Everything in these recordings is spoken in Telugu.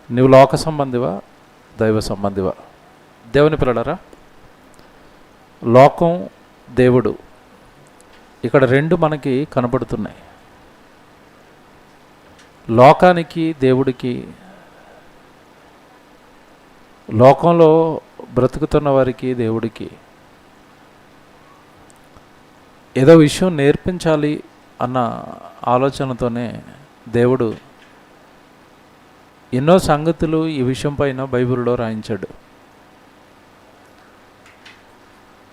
నీవు లోక సంబంధివా దైవ సంబంధివా? దేవుని పిల్లలారా, లోకం, దేవుడు, ఇక్కడ రెండు మనకి కనబడుతున్నాయి. లోకానికి, దేవుడికి, లోకంలో బ్రతుకుతున్న వారికి, దేవుడికి ఏదో విషయం నేర్పించాలి అన్న ఆలోచనతోనే దేవుడు ఎన్నో సంగతులు ఈ విషయం పైన బైబిల్లో రాయించాడు.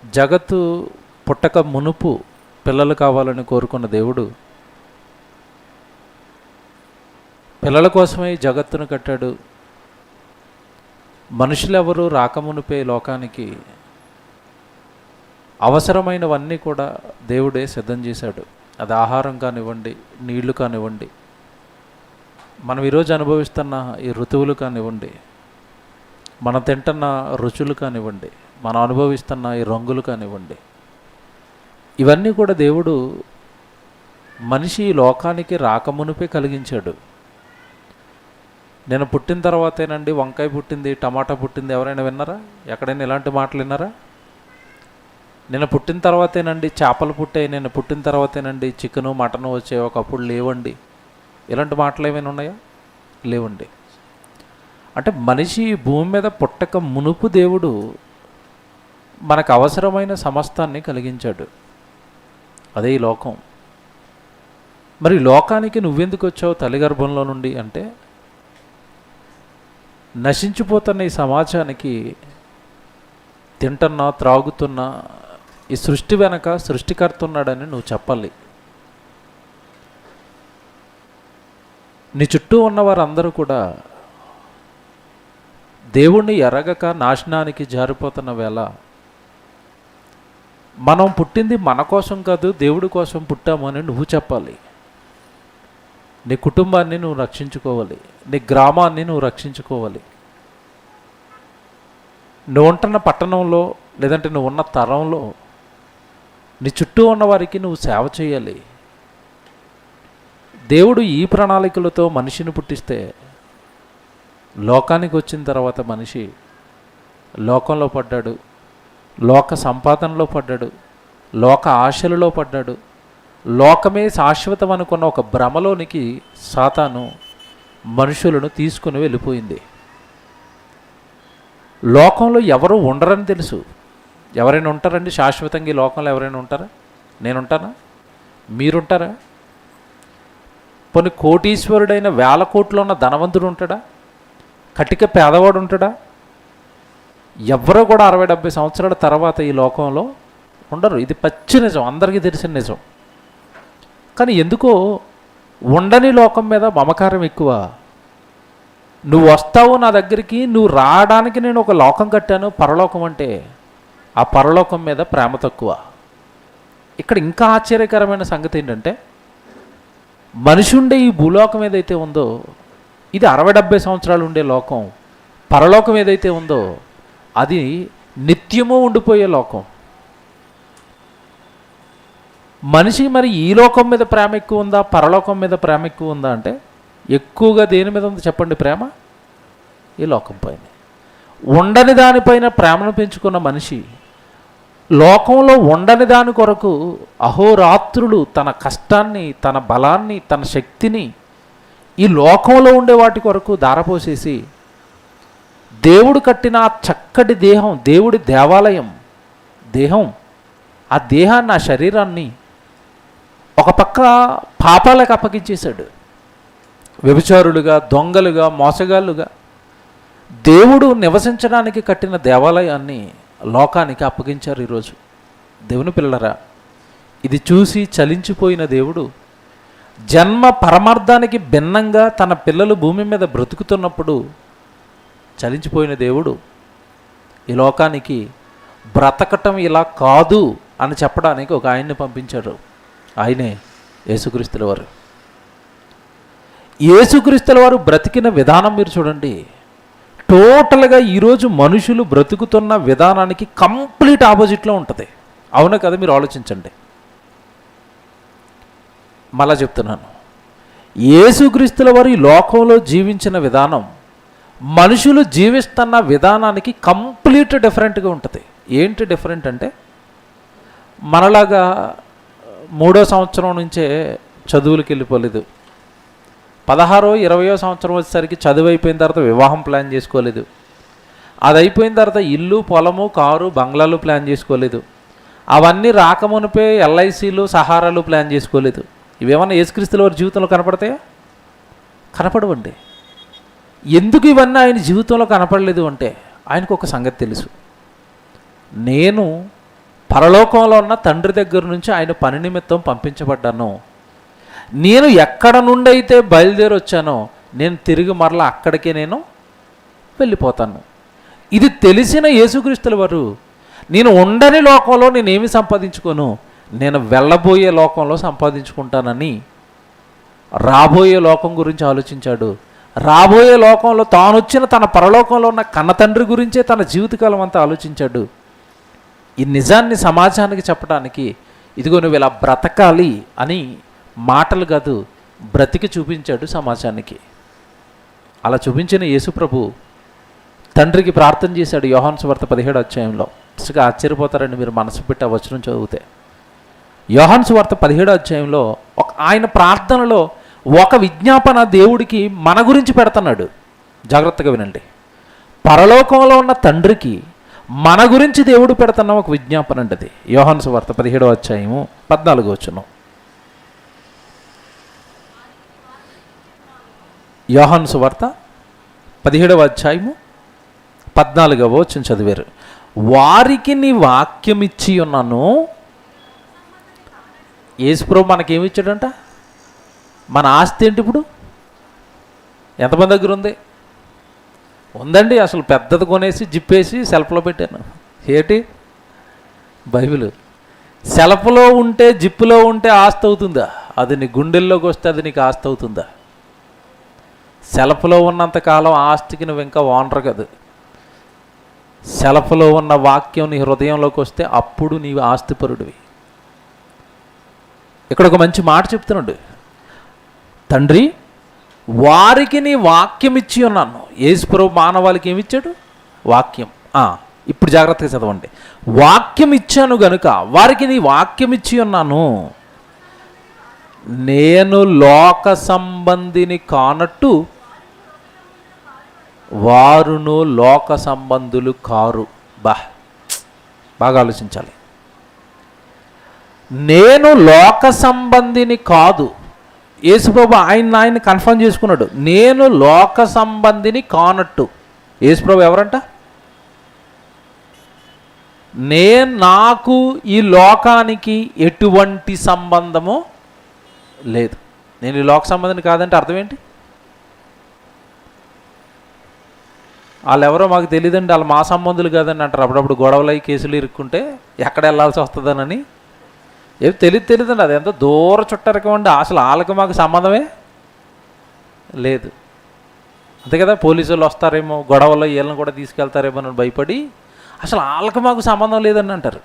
జగత్తు పుట్టక మునుపు పిల్లలు కావాలని కోరుకున్న దేవుడు పిల్లల కోసమే జగత్తును కట్టాడు. మనుషులెవరూ రాకమునుపే లోకానికి అవసరమైనవన్నీ కూడా దేవుడే సిద్ధం చేశాడు. అది ఆహారం కానివ్వండి, నీళ్లు కానివ్వండి, మనం ఈరోజు అనుభవిస్తున్న ఈ ఋతువులు కానివ్వండి, మనం తింటున్న రుచులు కానివ్వండి, మనం అనుభవిస్తున్న ఈ రంగులు కానివ్వండి, ఇవన్నీ కూడా దేవుడు మనిషి ఈ లోకానికి రాకమునుపే కలిగించాడు. నేను పుట్టిన తర్వాతేనండి వంకాయ పుట్టింది, టమాటా పుట్టింది, ఎవరైనా విన్నారా? ఎక్కడైనా ఇలాంటి మాటలు విన్నారా? నేను పుట్టిన తర్వాతేనండి చేపలు పుట్టాయి, నేను పుట్టిన తర్వాతేనండి చికెను మటను వచ్చాయి, ఒకప్పుడు లేవండి, ఇలాంటి మాటలు ఏమైనా ఉన్నాయా? లేవండి. అంటే మనిషి భూమి మీద పుట్టక మునుపు దేవుడు మనకు అవసరమైన సమస్తాన్ని కలిగించాడు. అదే ఈ లోకం. మరి లోకానికి నువ్వెందుకు వచ్చావు తల్లి గర్భంలో నుండి అంటే, నశించిపోతున్న ఈ సమాజానికి, తింటున్నా త్రాగుతున్నా ఈ సృష్టి వెనక సృష్టికర్త ఉన్నాడని నువ్వు చెప్పాలి. నీ చుట్టూ ఉన్నవారందరూ కూడా దేవుణ్ణి ఎరగక నాశనానికి జారిపోతున్న వేళ, మనం పుట్టింది మన కోసం కాదు దేవుడి కోసం పుట్టాము అని నువ్వు చెప్పాలి. నీ కుటుంబాన్ని నువ్వు రక్షించుకోవాలి, నీ గ్రామాన్ని నువ్వు రక్షించుకోవాలి. నువ్వు ఉంటున్న పట్టణంలో లేదంటే నువ్వు ఉన్న తరంలో నీ చుట్టూ ఉన్నవారికి నువ్వు సేవ చేయాలి. దేవుడు ఈ ప్రణాళికలతో మనిషిని పుట్టిస్తే, లోకానికి వచ్చిన తర్వాత మనిషి లోకంలో పడ్డాడు, లోక సంపాదనలో పడ్డాడు, లోక ఆశలలో పడ్డాడు. లోకమే శాశ్వతం అనుకున్న ఒక భ్రమలోనికి సాతాను మనుషులను తీసుకుని వెళ్ళిపోయింది. లోకంలో ఎవరు ఉండరని తెలుసు. ఎవరైనా ఉంటారండి శాశ్వతంగా ఈ లోకంలో? ఎవరైనా ఉంటారా? నేనుంటానా? మీరుంటారా? కొన్ని కోటీశ్వరుడైన వేల కోట్లు ఉన్న ధనవంతుడు ఉంటాడా? కటిక పేదవాడు ఉంటాడా? ఎవరో కూడా 60-70 సంవత్సరాల తర్వాత ఈ లోకంలో ఉండరు. ఇది పచ్చి నిజం, అందరికీ తెలిసిన నిజం. కానీ ఎందుకో ఉండని లోకం మీద మమకారం ఎక్కువ. నువ్వు వస్తావు నా దగ్గరికి, నువ్వు రావడానికి నేను ఒక లోకం కట్టాను పరలోకం అంటే, ఆ పరలోకం మీద ప్రేమ తక్కువ. ఇక్కడ ఇంకా ఆశ్చర్యకరమైన సంగతి ఏంటంటే, మనిషి ఉండే ఈ భూలోకం ఏదైతే ఉందో ఇది 60-70 సంవత్సరాలు ఉండే లోకం. పరలోకం ఏదైతే ఉందో అది నిత్యము ఉండిపోయే లోకం. మనిషి మరి ఈ లోకం మీద ప్రేమ ఎక్కువ ఉందా, పరలోకం మీద ప్రేమ ఎక్కువ ఉందా అంటే, ఎక్కువగా దేని మీద ఉంది చెప్పండి ప్రేమ? ఈ లోకం పైన. ఉండని దానిపైన ప్రేమను పెంచుకున్న మనిషి లోకంలో ఉండని దాని కొరకు అహోరాత్రులు తన కష్టాన్ని, తన బలాన్ని, తన శక్తిని ఈ లోకంలో ఉండే వాటి కొరకు ధారపోసేసి, దేవుడు కట్టిన ఆ చక్కటి దేహం, దేవుడి దేవాలయం దేహం, ఆ దేహాన్ని, ఆ శరీరాన్ని ఒక పక్క పాపాలకు అప్పగించేశాడు. వ్యభిచారులుగా, దొంగలుగా, మోసగాళ్ళుగా దేవుడు నివసించడానికి కట్టిన దేవాలయాన్ని లోకానికి అప్పగించారు. ఈరోజు దేవుని పిల్లరా, ఇది చూసి చలించిపోయిన దేవుడు జన్మ పరమార్థానికి భిన్నంగా తన పిల్లలు భూమి మీద బ్రతుకుతున్నప్పుడు చలించిపోయిన దేవుడు ఈ లోకానికి బ్రతకటం ఇలా కాదు అని చెప్పడానికి ఒక ఆయన్ని పంపించారు. ఆయనే యేసుక్రీస్తుల వారు. యేసుక్రీస్తుల వారు బ్రతికిన విధానం మీరు చూడండి. టోటల్గా ఈరోజు మనుషులు బ్రతుకుతున్న విధానానికి కంప్లీట్ ఆపోజిట్లో ఉంటుంది. అవునా కదా? మీరు ఆలోచించండి. మళ్ళా చెప్తున్నాను, యేసుక్రీస్తుల వారు ఈ లోకంలో జీవించిన విధానం మనుషులు జీవిస్తున్న విధానానికి కంప్లీట్ డిఫరెంట్గా ఉంటుంది. ఏంటి డిఫరెంట్ అంటే, మనలాగా 3వ సంవత్సరం నుంచే చదువులకు వెళ్ళిపోలేదు, 16వ 20వ సంవత్సరం వచ్చేసరికి చదువు అయిపోయిన తర్వాత వివాహం ప్లాన్ చేసుకోలేదు, అది అయిపోయిన తర్వాత ఇల్లు పొలము కారు బంగ్లాలు ప్లాన్ చేసుకోలేదు, అవన్నీ రాకమునిపే ఎల్ఐసీలు సహారాలు ప్లాన్ చేసుకోలేదు. ఇవేమన్నా యేసుక్రీస్తుల వారి జీవితంలో కనపడతాయా? కనపడవండి. ఎందుకు ఇవన్నీ ఆయన జీవితంలో కనపడలేదు అంటే, ఆయనకు ఒక సంగతి తెలుసు, నేను పరలోకంలో ఉన్న తండ్రి దగ్గర నుంచి ఆయన పని నిమిత్తం పంపించబడ్డాను, నేను ఎక్కడ నుండి అయితే బయలుదేరి వచ్చానో నేను తిరిగి మరలా అక్కడికే నేను వెళ్ళిపోతాను. ఇది తెలిసిన యేసుక్రీస్తుల వారు నేను ఉండని లోకంలో నేనేమి సంపాదించుకోను, నేను వెళ్ళబోయే లోకంలో సంపాదించుకుంటానని రాబోయే లోకం గురించి ఆలోచించాడు. రాబోయే లోకంలో తాను వచ్చిన తన పరలోకంలో ఉన్న కన్న తండ్రి గురించే తన జీవితకాలం అంతా ఆలోచించాడు. ఈ నిజాన్ని సమాజానికి చెప్పడానికి, ఇదిగో నువ్వు ఇలా బ్రతకాలి అని మాటలు కాదు, బ్రతికి చూపించాడు సమాజానికి. అలా చూపించిన యేసుప్రభు తండ్రికి ప్రార్థన చేశాడు. యోహాను సువార్త 17వ అధ్యాయంలో. ఇసుగా ఆశ్చర్యపోతారండి మీరు మనసు పెట్టి ఆ వచనం చదివితే. యోహాను సువార్త 17వ అధ్యాయంలో ఆయన ప్రార్థనలో ఒక విజ్ఞాపన దేవుడికి మన గురించి పెడుతున్నాడు. జాగ్రత్తగా వినండి. పరలోకంలో ఉన్న తండ్రికి మన గురించి దేవుడు పెడుతున్న ఒక విజ్ఞాపన అండి అది. యోహాను సువార్త 17వ అధ్యాయము 14వ వచనం. యోహాను సువార్త 17వ అధ్యాయము 14వ వచనం చదివారు. వారికి నీ వాక్యం ఇచ్చి ఉన్నాను. యేసుప్రభు మనకేమి ఇచ్చాడంట? మన ఆస్తి ఏంటి? ఇప్పుడు ఎంతమంది దగ్గర ఉంది? ఉందండి. అసలు పెద్దది కొనేసి జిప్పేసి సెల్ఫ్లో పెట్టాను. ఏటి? బైబిల్. సెల్ఫ్లో ఉంటే జిప్పులో ఉంటే ఆస్తి అవుతుందా? అది నీ గుండెల్లోకి వస్తే అది నీకు ఆస్తి అవుతుందా? సెల్ఫ్లో ఉన్నంతకాలం ఆస్తికి నువ్వు ఇంకా ఓనర్ కదా. సెల్ఫ్లో ఉన్న వాక్యం నీ హృదయంలోకి వస్తే అప్పుడు నీవు ఆస్తిపరుడివి. ఇక్కడ ఒక మంచి మాట చెప్తున్నాడు. తండ్రి, వారికి నీ వాక్యం ఇచ్చి ఉన్నాను. యేసుప్రభు మానవాళికి ఏమి ఇచ్చాడు? వాక్యం. ఇప్పుడు జాగ్రత్తగా చదవండి. వాక్యం ఇచ్చాను గనుక వారికి నీ వాక్యం ఇచ్చి ఉన్నాను. నేను లోక సంబంధిని కానట్టు వారును లోక సంబంధులు కారు. బాగా ఆలోచించాలి. నేను లోక సంబంధిని కాదు. యేసుప్రభు ఆయన కన్ఫర్మ్ చేసుకున్నాడు. నేను లోక సంబంధిని కానట్టు. యేసుప్రభు ఎవరంట? నాకు ఈ లోకానికి ఎటువంటి సంబంధము లేదు. నేను ఈ లోక సంబంధిని కాదంటే అర్థం ఏంటి? వాళ్ళు ఎవరో మాకు తెలియదండి, వాళ్ళు మా సంబంధులు కాదని అంటారు. అప్పుడప్పుడు గొడవలు అయ్యి కేసులు ఇరుక్కుంటే ఎక్కడ వెళ్ళాల్సి వస్తుందనని. ఏమి తెలియదండి. అది ఎంతో దూర చుట్టరికం అండి. అసలు వాళ్ళకి మాకు సంబంధమే లేదు. అంతే కదా. పోలీసు వాళ్ళు వస్తారేమో, గొడవలో వీళ్ళని కూడా తీసుకెళ్తారేమో అని భయపడి అసలు వాళ్ళకి మాకు సంబంధం లేదని అంటారు.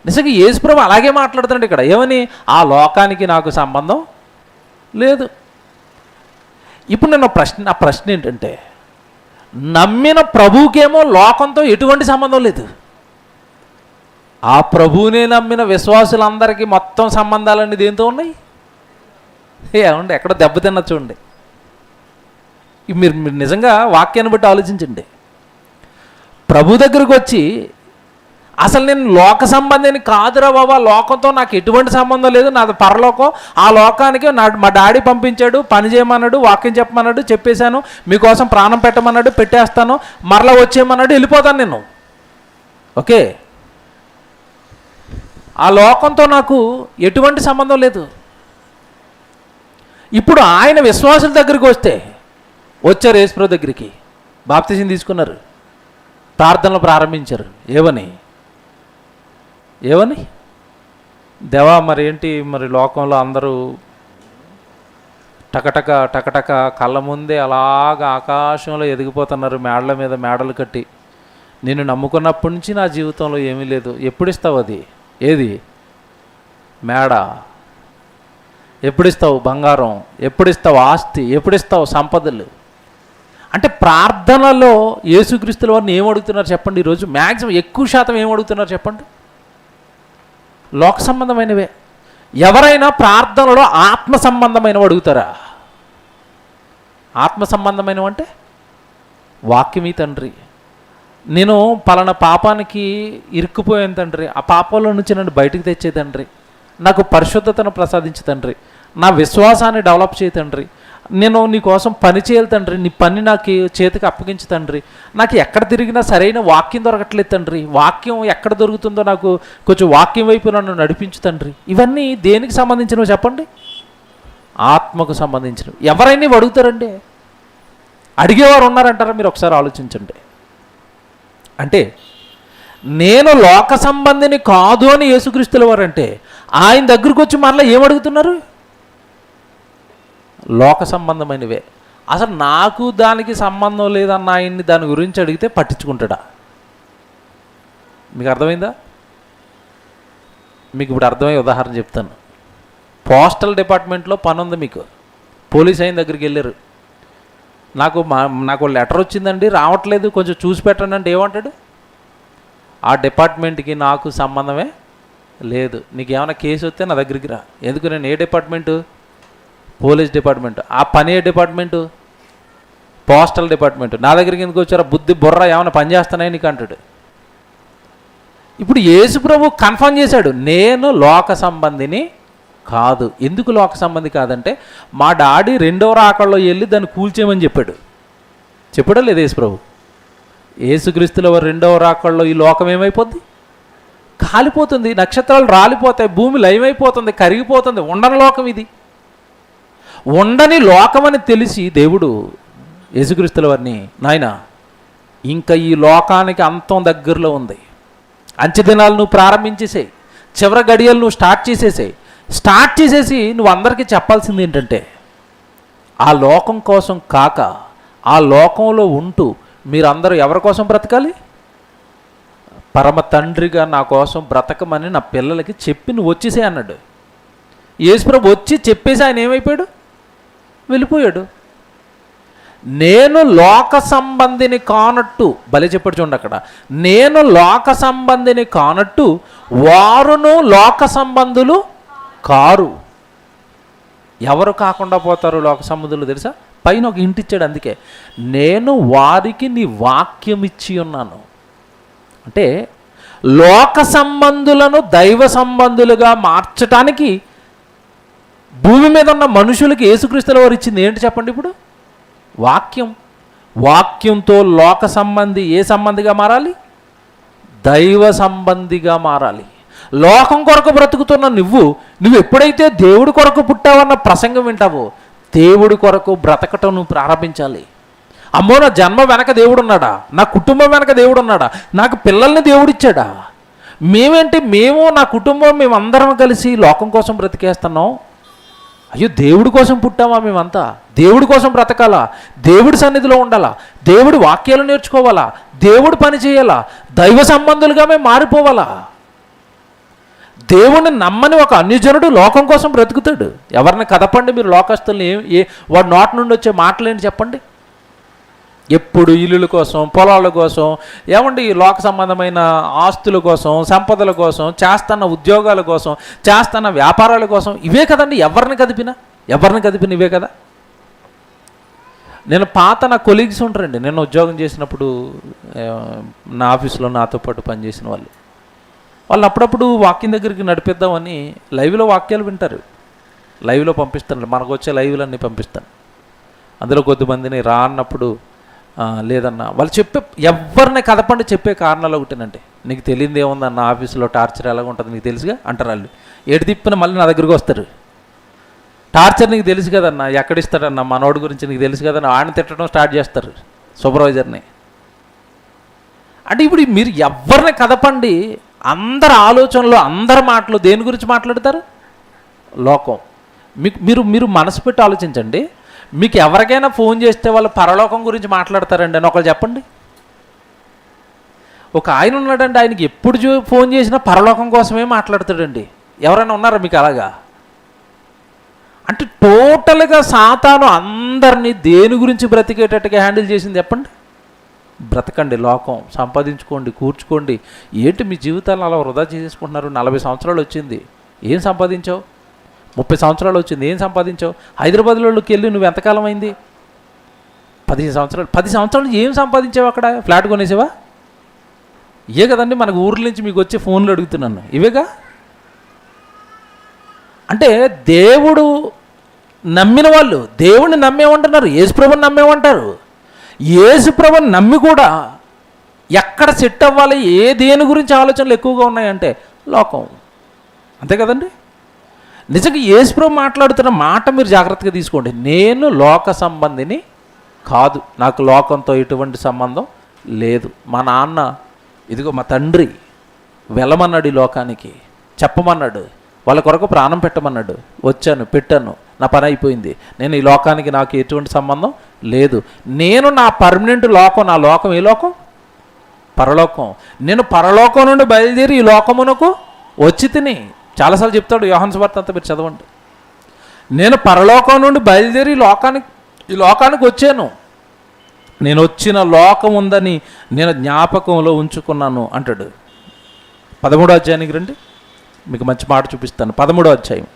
నిజంగా యేసుప్రభు అలాగే మాట్లాడుతున్నాడు ఇక్కడ. ఏమని? ఆ లోకానికి నాకు సంబంధం లేదు. ఇప్పుడు నా ప్రశ్న ఏంటంటే, నమ్మిన ప్రభువుకేమో లోకంతో ఎటువంటి సంబంధం లేదు. ఆ ప్రభువునే నమ్మిన విశ్వాసులందరికీ మొత్తం సంబంధాలన్నీ దేంతో ఉన్నాయి? ఏమండి, ఎక్కడో దెబ్బతిన్న చూడండి. మీరు నిజంగా వాక్యాన్ని బట్టి ఆలోచించండి. ప్రభు దగ్గరకు వచ్చి అసలు నేను లోక సంబంధిని కాదురా బాబా, లోకంతో నాకు ఎటువంటి సంబంధం లేదు, నాది పరలోకం, ఆ లోకానికి మా డాడీ పంపించాడు, పని చేయమన్నాడు, వాక్యం చెప్పమన్నాడు, చెప్పేశాను, మీకోసం ప్రాణం పెట్టమన్నాడు, పెట్టేస్తాను, మరలా వచ్చేయమన్నాడు, వెళ్ళిపోతాను నేను. ఓకే, ఆ లోకంతో నాకు ఎటువంటి సంబంధం లేదు. ఇప్పుడు ఆయన విశ్వాసుల దగ్గరికి వచ్చారు యేసుప్రభు దగ్గరికి, బాప్తిసం తీసుకున్నారు, ప్రార్థనలు ప్రారంభించారు. ఏమని? దేవా, మరి ఏంటి, మరి లోకంలో అందరూ టకటక కళ్ళ ముందే అలాగా ఆకాశంలో ఎదిగిపోతున్నారు, మేడల మీద మేడలు కట్టి. నేను నమ్ముకున్నప్పటి నుంచి నా జీవితంలో ఏమీ లేదు. ఎప్పుడు ఇస్తావు అది? ఏది? మేడ. ఎప్పుడిస్తావు బంగారం, ఎప్పుడిస్తావు ఆస్తి, ఎప్పుడిస్తావు సంపదలు. అంటే ప్రార్థనలో యేసుక్రీస్తుల వారిని ఏం అడుగుతున్నారు చెప్పండి? ఈరోజు మ్యాక్సిమం ఎక్కువ శాతం ఏం అడుగుతున్నారు చెప్పండి? లోక సంబంధమైనవే. ఎవరైనా ప్రార్థనలో ఆత్మ సంబంధమైనవి అడుగుతారా? ఆత్మ సంబంధమైనవి అంటే వాక్యమీ తండ్రి, నేను పలానా పాపానికి ఇరుక్కుపోయాను తండ్రి, ఆ పాపంలో నుంచి నన్ను బయటకు తెచ్చే తండ్రి, నాకు పరిశుద్ధతను ప్రసాదించే తండ్రి, నా విశ్వాసాన్ని డెవలప్ చేయ తండ్రి, నేను నీ కోసం పని చేయాలి తండ్రి, నీ పని నాకు చేతికి అప్పగించు తండ్రి, నాకు ఎక్కడ తిరిగినా సరైన వాక్యం దొరకట్లేదు తండ్రి, వాక్యం ఎక్కడ దొరుకుతుందో నాకు కొంచెం వాక్యం వైపు నన్ను నడిపించు తండ్రి. ఇవన్నీ దేనికి సంబంధించినవి చెప్పండి? ఆత్మకు సంబంధించినవి. ఎవరైనా ఇవి అడుగుతారండి? అడిగేవారు ఉన్నారంటారా? మీరు ఒకసారి ఆలోచించండి. అంటే నేను లోక సంబంధిని కాదు అని యేసుక్రీస్తుల వారు అంటే ఆయన దగ్గరకు వచ్చి మరలా ఏమడుగుతున్నారు? లోక సంబంధమైనవే. అసలు నాకు దానికి సంబంధం లేదన్న ఆయన్ని దాని గురించి అడిగితే పట్టించుకుంటాడా? మీకు అర్థమైందా? మీకు ఇప్పుడు అర్థమయ్యే ఉదాహరణ చెప్తాను. పోస్టల్ డిపార్ట్మెంట్లో పని ఉంది మీకు, పోలీస్ ఆయన దగ్గరికి వెళ్ళారు, నాకు లెటర్ వచ్చిందండి రావట్లేదు, కొంచెం చూసి పెట్టండి అంటే ఏమంటాడు? ఆ డిపార్ట్మెంట్కి నాకు సంబంధమే లేదు, నీకేమైనా కేసు వస్తే నా దగ్గరికి రా. ఎందుకు? నేను ఏ డిపార్ట్మెంటు? Police department. ఆ పని ఏ డిపార్ట్మెంటు? Postal department. నా దగ్గరికి ఎందుకు వచ్చారా? బుద్ధి బుర్ర ఏమైనా పని చేస్తానే నీకు అంటాడు. ఇప్పుడు యేసు ప్రభు కన్ఫర్మ్ చేశాడు, నేను లోక సంబంధిని కాదు. ఎందుకు లోక సంబంధి కాదంటే మా డాడీ రెండవ రాకడలో వెళ్ళి దాన్ని కూల్చేయమని చెప్పాడా లేదు యేసు ప్రభు? యేసుక్రీస్తుల వారు రెండవ రాకడలో ఈ లోకం ఏమైపోద్ది? కాలిపోతుంది, నక్షత్రాలు రాలిపోతాయి, భూమి లయమైపోతుంది, కరిగిపోతుంది. ఉండని లోకం ఇది. ఉండని లోకమని తెలిసి దేవుడు యేసుక్రీస్తుల వారిని, నాయనా ఇంకా ఈ లోకానికి అంతం దగ్గరలో ఉంది, అంచె దినాలు నువ్వు ప్రారంభించేసేయి, చివరి గడియలు నువ్వు స్టార్ట్ చేసేసి నువ్వు అందరికీ చెప్పాల్సింది ఏంటంటే, ఆ లోకం కోసం కాక ఆ లోకంలో ఉంటూ మీరందరూ ఎవరి కోసం బ్రతకాలి? పరమ తండ్రిగా నా కోసం బ్రతకమని నా పిల్లలకి చెప్పి నువ్వు వచ్చేసే అన్నాడు. యేసుప్రభు వచ్చి చెప్పేసి ఆయన ఏమైపోయాడు? వెళ్ళిపోయాడు. నేను లోక సంబంధిని కానట్టు, భలే చెప్పాడు చూడండి అక్కడ, నేను లోక సంబంధిని కానట్టు వారును లోక సంబంధులు కారు. ఎవరు కాకుండా పోతారు లోక సంబంధులు తెలుసా? పైన ఒక ఇంటి ఇచ్చాడు, అందుకే నేను వారికి నీ వాక్యం ఇచ్చి ఉన్నాను. అంటే లోక సంబంధులను దైవ సంబంధులుగా మార్చటానికి భూమి మీద ఉన్న మనుషులకి యేసుక్రీస్తుల వారు ఇచ్చింది ఏంటి చెప్పండి? ఇప్పుడు వాక్యం. వాక్యంతో లోక సంబంధి ఏ సంబంధిగా మారాలి? దైవ సంబంధిగా మారాలి. లోకం కొరకు బ్రతుకుతున్న నువ్వు ఎప్పుడైతే దేవుడి కొరకు పుట్టావన్న ప్రసంగం వింటావో దేవుడి కొరకు బ్రతకటం నువ్వు ప్రారంభించాలి. అమ్మో నా జన్మ వెనక దేవుడు ఉన్నాడా, నా కుటుంబం వెనక దేవుడు ఉన్నాడా, నాకు పిల్లల్ని దేవుడిచ్చాడా, మేము నా కుటుంబం మేమందరం కలిసి లోకం కోసం బ్రతికేస్తున్నాం. అయ్యో దేవుడి కోసం పుట్టామా? మేమంతా దేవుడి కోసం బ్రతకాలా, దేవుడి సన్నిధిలో ఉండాలా, దేవుడి వాక్యాలు నేర్చుకోవాలా, దేవుడి పని చేయాలా, దైవ సంబంధులుగా మేము మారిపోవాలా. దేవుణ్ణి నమ్మని ఒక అన్యజనుడు లోకం కోసం బ్రతుకుతాడు. ఎవరిని కదపండి మీరు లోకస్తుల్ని, వాడు నోటి నుండి వచ్చే మాటలేంటి చెప్పండి? ఎప్పుడు ఇల్లుల కోసం, పొలాల కోసం, ఏమండి లోక సంబంధమైన ఆస్తుల కోసం, సంపదల కోసం, చేస్తున్న ఉద్యోగాల కోసం, చేస్తున్న వ్యాపారాల కోసం, ఇవే కదండి. ఎవరిని కదిపిన ఇవే కదా. నేను నా కొలీగ్స్ ఉంటారండి, నేను ఉద్యోగం చేసినప్పుడు నా ఆఫీస్లో నాతో పాటు పనిచేసిన వాళ్ళు అప్పుడప్పుడు వాక్యం దగ్గరికి నడిపిద్దామని లైవ్లో వాక్యాలు వింటారు, లైవ్లో పంపిస్తాను, మనకు వచ్చే లైవ్లన్నీ పంపిస్తాను. అందులో కొద్దిమందిని రా అన్నప్పుడు లేదన్నా వాళ్ళు ఎవరిని కదపండి చెప్పే కారణాలు ఒకటేనంటే, నీకు తెలియదు ఏముందన్న ఆఫీసులో టార్చర్ ఎలాగ ఉంటుంది నీకు తెలుసుగా అంటారు వాళ్ళు. ఏడు తిప్పిన మళ్ళీ నా దగ్గరికి వస్తారు. టార్చర్ నీకు తెలుసు కదన్నా, ఎక్కడిస్తాడన్నా మనోడి గురించి నీకు తెలుసు కదన్నా, ఆయన తిట్టడం స్టార్ట్ చేస్తారు సూపర్వైజర్ని. అంటే ఇప్పుడు మీరు ఎవరిని కదపండి, అందరి ఆలోచనలు, అందరి మాటలు దేని గురించి మాట్లాడతారు? లోకం. మీరు మనసు పెట్టి ఆలోచించండి. మీకు ఎవరికైనా ఫోన్ చేస్తే వాళ్ళు పరలోకం గురించి మాట్లాడతారండి అని ఒకళ్ళు చెప్పండి. ఒక ఆయన ఉన్నాడండి, ఆయనకి ఎప్పుడు ఫోన్ చేసినా పరలోకం కోసమే మాట్లాడతాడండి. ఎవరైనా ఉన్నారా మీకు అలాగా? అంటే టోటల్గా సాతాను అందరినీ దేని గురించి బ్రతికేటట్టుగా హ్యాండిల్ చేసింది చెప్పండి? బ్రతకండి, లోకం సంపాదించుకోండి, కూర్చుకోండి. ఏంటి మీ జీవితాలను అలా వృధా చేసేసుకుంటున్నారు? 40 సంవత్సరాలు వచ్చింది, ఏం సంపాదించావు? 30 సంవత్సరాలు వచ్చింది, ఏం సంపాదించావు? హైదరాబాద్లోకి వెళ్ళి నువ్వు ఎంతకాలం అయింది? 15 సంవత్సరాలు. 10 సంవత్సరాలు ఏం సంపాదించావు? అక్కడ ఫ్లాట్ కొనేసావా? ఇవే కదండి మనకు ఊర్ల నుంచి మీకు వచ్చే ఫోన్లు అడుగుతున్నాను, ఇవేగా. అంటే దేవుడు నమ్మిన వాళ్ళు దేవుణ్ణి నమ్మేమంటున్నారు, యేసుప్రభుని నమ్మేమంటారు. యేసుప్రభుని నమ్మి కూడా ఎక్కడ సెట్ అవ్వాలి, దేని గురించి ఆలోచనలు ఎక్కువగా ఉన్నాయంటే లోకం. అంతే కదండి. నిజంగా యేసుప్రభు మాట్లాడుతున్న మాట మీరు జాగ్రత్తగా తీసుకోండి. నేను లోక సంబంధిని కాదు, నాకు లోకంతో ఎటువంటి సంబంధం లేదు. మా నాన్న ఇదిగో మా తండ్రి వెళ్ళమన్నాడు, ఈ లోకానికి చెప్పమన్నాడు, వాళ్ళ కొరకు ప్రాణం పెట్టమన్నాడు. వచ్చాను, పెట్టాను, నా పని అయిపోయింది. నేను ఈ లోకానికి నాకు ఎటువంటి సంబంధం లేదు. నేను నా పర్మనెంట్ లోకం, నా లోకం ఏ లోకం? పరలోకం. నేను పరలోకం నుండి బయలుదేరి ఈ లోకమునకు వచ్చి తిని, చాలాసార్లు చెప్తాడు యోహాను సువార్త అంతా, మీరు చదవండి. నేను పరలోకం నుండి బయలుదేరి ఈ లోకానికి వచ్చాను, నేను వచ్చిన లోకం ఉందని నేను జ్ఞాపకంలో ఉంచుకున్నాను అంటాడు. 13వ అధ్యాయానికి రండి, మీకు మంచి మాట చూపిస్తాను. 13వ అధ్యాయం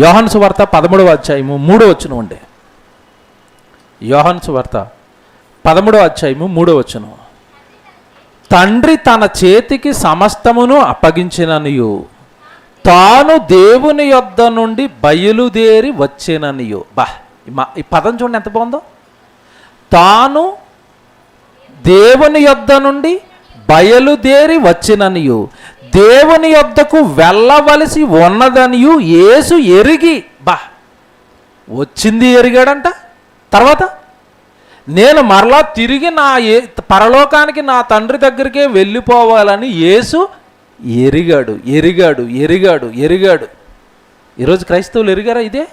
యోహాను సువార్త 13వ అధ్యాయము 3వ వచనం అండి. యోహాను సువార్త 13వ అధ్యాయము 3వ వచనం. తండ్రి తన చేతికి సమస్తమును అప్పగించిననియు, తాను దేవుని యొద్ద నుండి బయలుదేరి వచ్చేననియు. ఈ పదం చూడండి ఎంత బాగుందో. తాను దేవుని యొద్ద నుండి బయలుదేరి వచ్చిననియు, దేవుని యొద్దకు వెళ్ళవలసి ఉన్నదనియు యేసు ఎరిగి. వచ్చింది ఎరిగాడంట. తర్వాత నేను మరలా తిరిగి పరలోకానికి నా తండ్రి దగ్గరికే వెళ్ళిపోవాలని యేసు ఎరిగాడు, ఎరిగాడు, ఎరిగాడు, ఎరిగాడు. ఈరోజు క్రైస్తవులు ఎరిగారా ఇదే?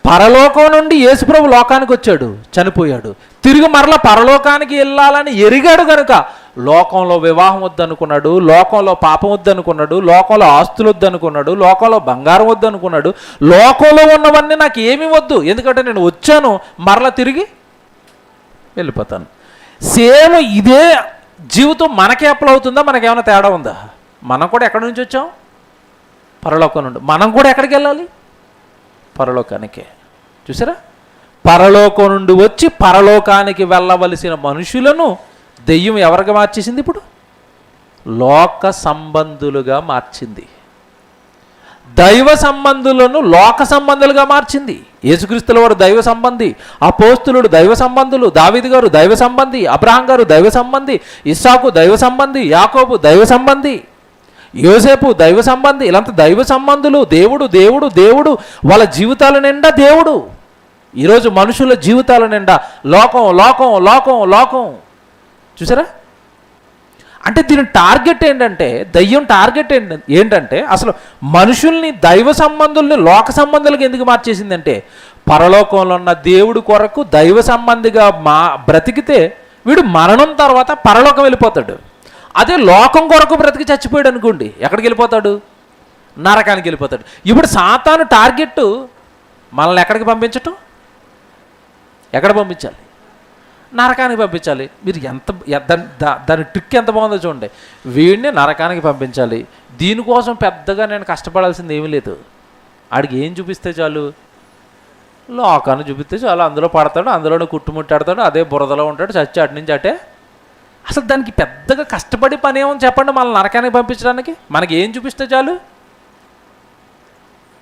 పరలోకం నుండి యేసుప్రభు లోకానికి వచ్చాడు, చనిపోయాడు, తిరిగి మరలా పరలోకానికి వెళ్ళాలని ఎరిగాడు కనుక లోకంలో వివాహం వద్దనుకున్నాడు, లోకంలో పాపం వద్దనుకున్నాడు, లోకంలో ఆస్తులు వద్దనుకున్నాడు, లోకంలో బంగారం వద్దనుకున్నాడు. లోకంలో ఉన్నవన్నీ నాకు ఏమీ వద్దు, ఎందుకంటే నేను వచ్చాను, మరలా తిరిగి వెళ్ళిపోతాను. సేమ్ ఇదే జీవితం మనకే అప్లై అవుతుందా? మనకేమైనా తేడా ఉందా? మనం కూడా ఎక్కడి నుంచి వచ్చాం? పరలోకం నుండి. మనం కూడా ఎక్కడికి వెళ్ళాలి? పరలోకానికే. చూసారా? పరలోకం నుండి వచ్చి పరలోకానికి వెళ్ళవలసిన మనుషులను దెయ్యం ఎవరిగా మార్చేసింది? ఇప్పుడు లోక సంబంధులుగా మార్చింది. దైవ సంబంధులను లోక సంబంధులుగా మార్చింది. యేసుక్రీస్తుల వారు దైవ సంబంధి, అపోస్తులుడు దైవ సంబంధులు, దావీదు గారు దైవ సంబంధి, అబ్రహాం గారు దైవ సంబంధి, ఇస్సాకు దైవ సంబంధి, యాకోబు దైవ సంబంధి, యోసేపు దైవ సంబంధి. ఇలాంటి దైవ సంబంధులు. దేవుడు దేవుడు దేవుడు, వాళ్ళ జీవితాల నిండా దేవుడు. ఈరోజు మనుషుల జీవితాల నిండా లోకం లోకం లోకం లోకం. చూసారా? అంటే దీని టార్గెట్ ఏంటంటే, దయ్యం టార్గెట్ ఏంటంటే అసలు మనుషుల్ని, దైవ సంబంధుల్ని లోక సంబంధులకు ఎందుకు మార్చేసిందంటే, పరలోకంలో ఉన్న దేవుడి కొరకు దైవ సంబంధిగా బ్రతికితే వీడు మరణం తర్వాత పరలోకం వెళ్ళిపోతాడు. అదే లోకం కొరకు బ్రతికి చచ్చిపోయాడు అనుకోండి, ఎక్కడికి వెళ్ళిపోతాడు? నరకానికి వెళ్ళిపోతాడు. ఇప్పుడు సాతాను టార్గెట్ మనల్ని ఎక్కడికి పంపించటం? ఎక్కడ పంపించాలి? నరకానికి పంపించాలి. మీరు దాని ట్రిక్ ఎంత బాగుందో చూడండి. వీడిని నరకానికి పంపించాలి. దీనికోసం పెద్దగా నేను కష్టపడాల్సింది ఏమీ లేదు. ఆడికి ఏం చూపిస్తే చాలు? లోకాన్ని చూపిస్తే చాలు. అందులో పడతాడు, అందులోనే కుట్టుముట్టాడతాడు, అదే బురదలో ఉంటాడు, చచ్చి అటు నుంచి అటే. అసలు దానికి పెద్దగా కష్టపడి పని ఏమని చెప్పండి మనల్ని నరకానికి పంపించడానికి? మనకి ఏం చూపిస్తే చాలు?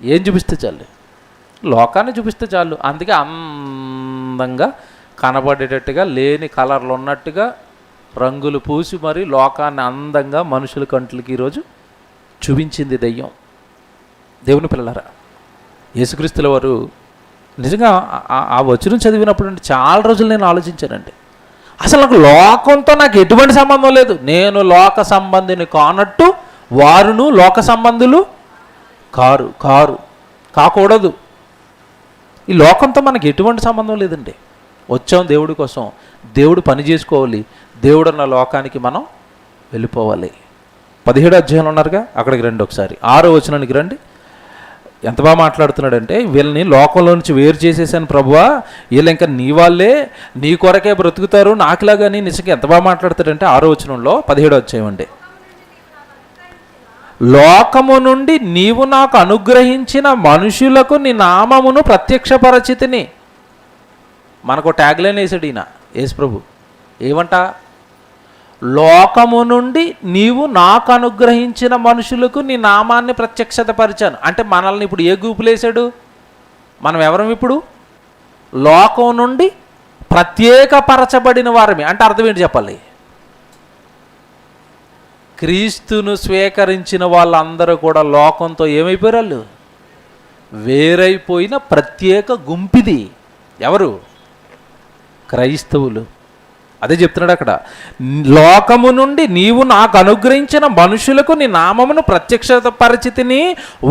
ఏం చూపిస్తే చాలు? లోకాన్ని చూపిస్తే చాలు. అందుకే అందంగా కనబడేటట్టుగా, లేని కలర్లు ఉన్నట్టుగా రంగులు పూసి మరి లోకాన్ని అందంగా మనుషుల కంట్లకి ఈరోజు చూపించింది దెయ్యం. దేవుని పిల్లలారా, యేసుక్రీస్తుల వారు నిజంగా ఆ వచనం చదివినప్పుడు అంటే చాలా రోజులు నేను ఆలోచించానండి. అసలు నాకు లోకంతో నాకు ఎటువంటి సంబంధం లేదు, నేను లోక సంబంధిని కానట్టు వారును లోక సంబంధులు కాకూడదు. ఈ లోకంతో మనకి ఎటువంటి సంబంధం లేదండి. వచ్చాం దేవుడి కోసం, దేవుడు పని చేసుకోవాలి, దేవుడు అన్న లోకానికి మనం వెళ్ళిపోవాలి. 17వ అధ్యాయంలో ఉన్నారుగా, అక్కడికి రండి ఒకసారి. 6వ వచనానికి రండి. ఎంత బాగా మాట్లాడుతున్నాడంటే, వీళ్ళని లోకంలో నుంచి వేరు చేసేసాను ప్రభువా, వీళ్ళు ఇంకా నీ వాళ్ళే, నీ కొరకే బ్రతుకుతారు నాకులాగాని. నిజంగా ఎంత బాగా మాట్లాడతాడంటే 6వ వచనంలో 17వ అధ్యాయం అండి, లోకము నుండి నీవు నాకు అనుగ్రహించిన మనుషులకు నీ నామమును ప్రత్యక్షపరచితిని. మనకు ట్యాగ్లైన్ వేసాడు ఈయన యేసు ప్రభు. ఏమంట? లోకము నుండి నీవు నాకు అనుగ్రహించిన మనుషులకు నీ నామాన్ని ప్రత్యక్షతపరిచాను. అంటే మనల్ని ఇప్పుడు ఏ గ్రూపులేసాడు? మనం ఎవరం ఇప్పుడు? లోకం నుండి ప్రత్యేకపరచబడిన వారమే. అంటే అర్థం ఏంటి చెప్పాలి? క్రీస్తును స్వీకరించిన వాళ్ళందరూ కూడా లోకంతో ఏమైపోయారు? వాళ్ళు వేరైపోయిన ప్రత్యేక గుంపిది. ఎవరు? క్రైస్తవులు. అదే చెప్తున్నాడు అక్కడ, లోకము నుండి నీవు నాకు అనుగ్రహించిన మనుషులకు నీ నామమును ప్రత్యక్షత పరిచితిని,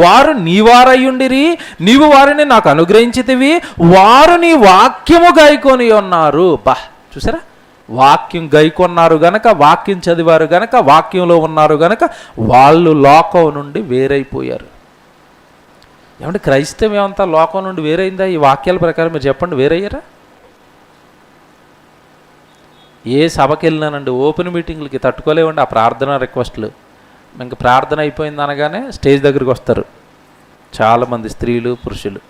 వారు నీవారయ్యుండిరి, నీవు వారిని నాకు అనుగ్రహించితివి, వారు నీ వాక్యము గైకొని ఉన్నారు. బా, చూసారా? వాక్యం గైకొన్నారు గనక, వాక్యం చదివారు గనక, వాక్యంలో ఉన్నారు గనక వాళ్ళు లోకం నుండి వేరైపోయారు. ఏమంటే క్రైస్తవం ఏమంతా లోకం నుండి వేరైందా? ఈ వాక్యాల ప్రకారం మీరు చెప్పండి, వేరయ్యారా? ఏ సభకి వెళ్ళినానండి, ఓపెన్ మీటింగ్లకి తట్టుకోలేవండి ఆ ప్రార్థన రిక్వెస్ట్లు. ఇంక ప్రార్థన అయిపోయింది అనగానే స్టేజ్ దగ్గరికి వస్తారు చాలామంది స్త్రీలు పురుషులు.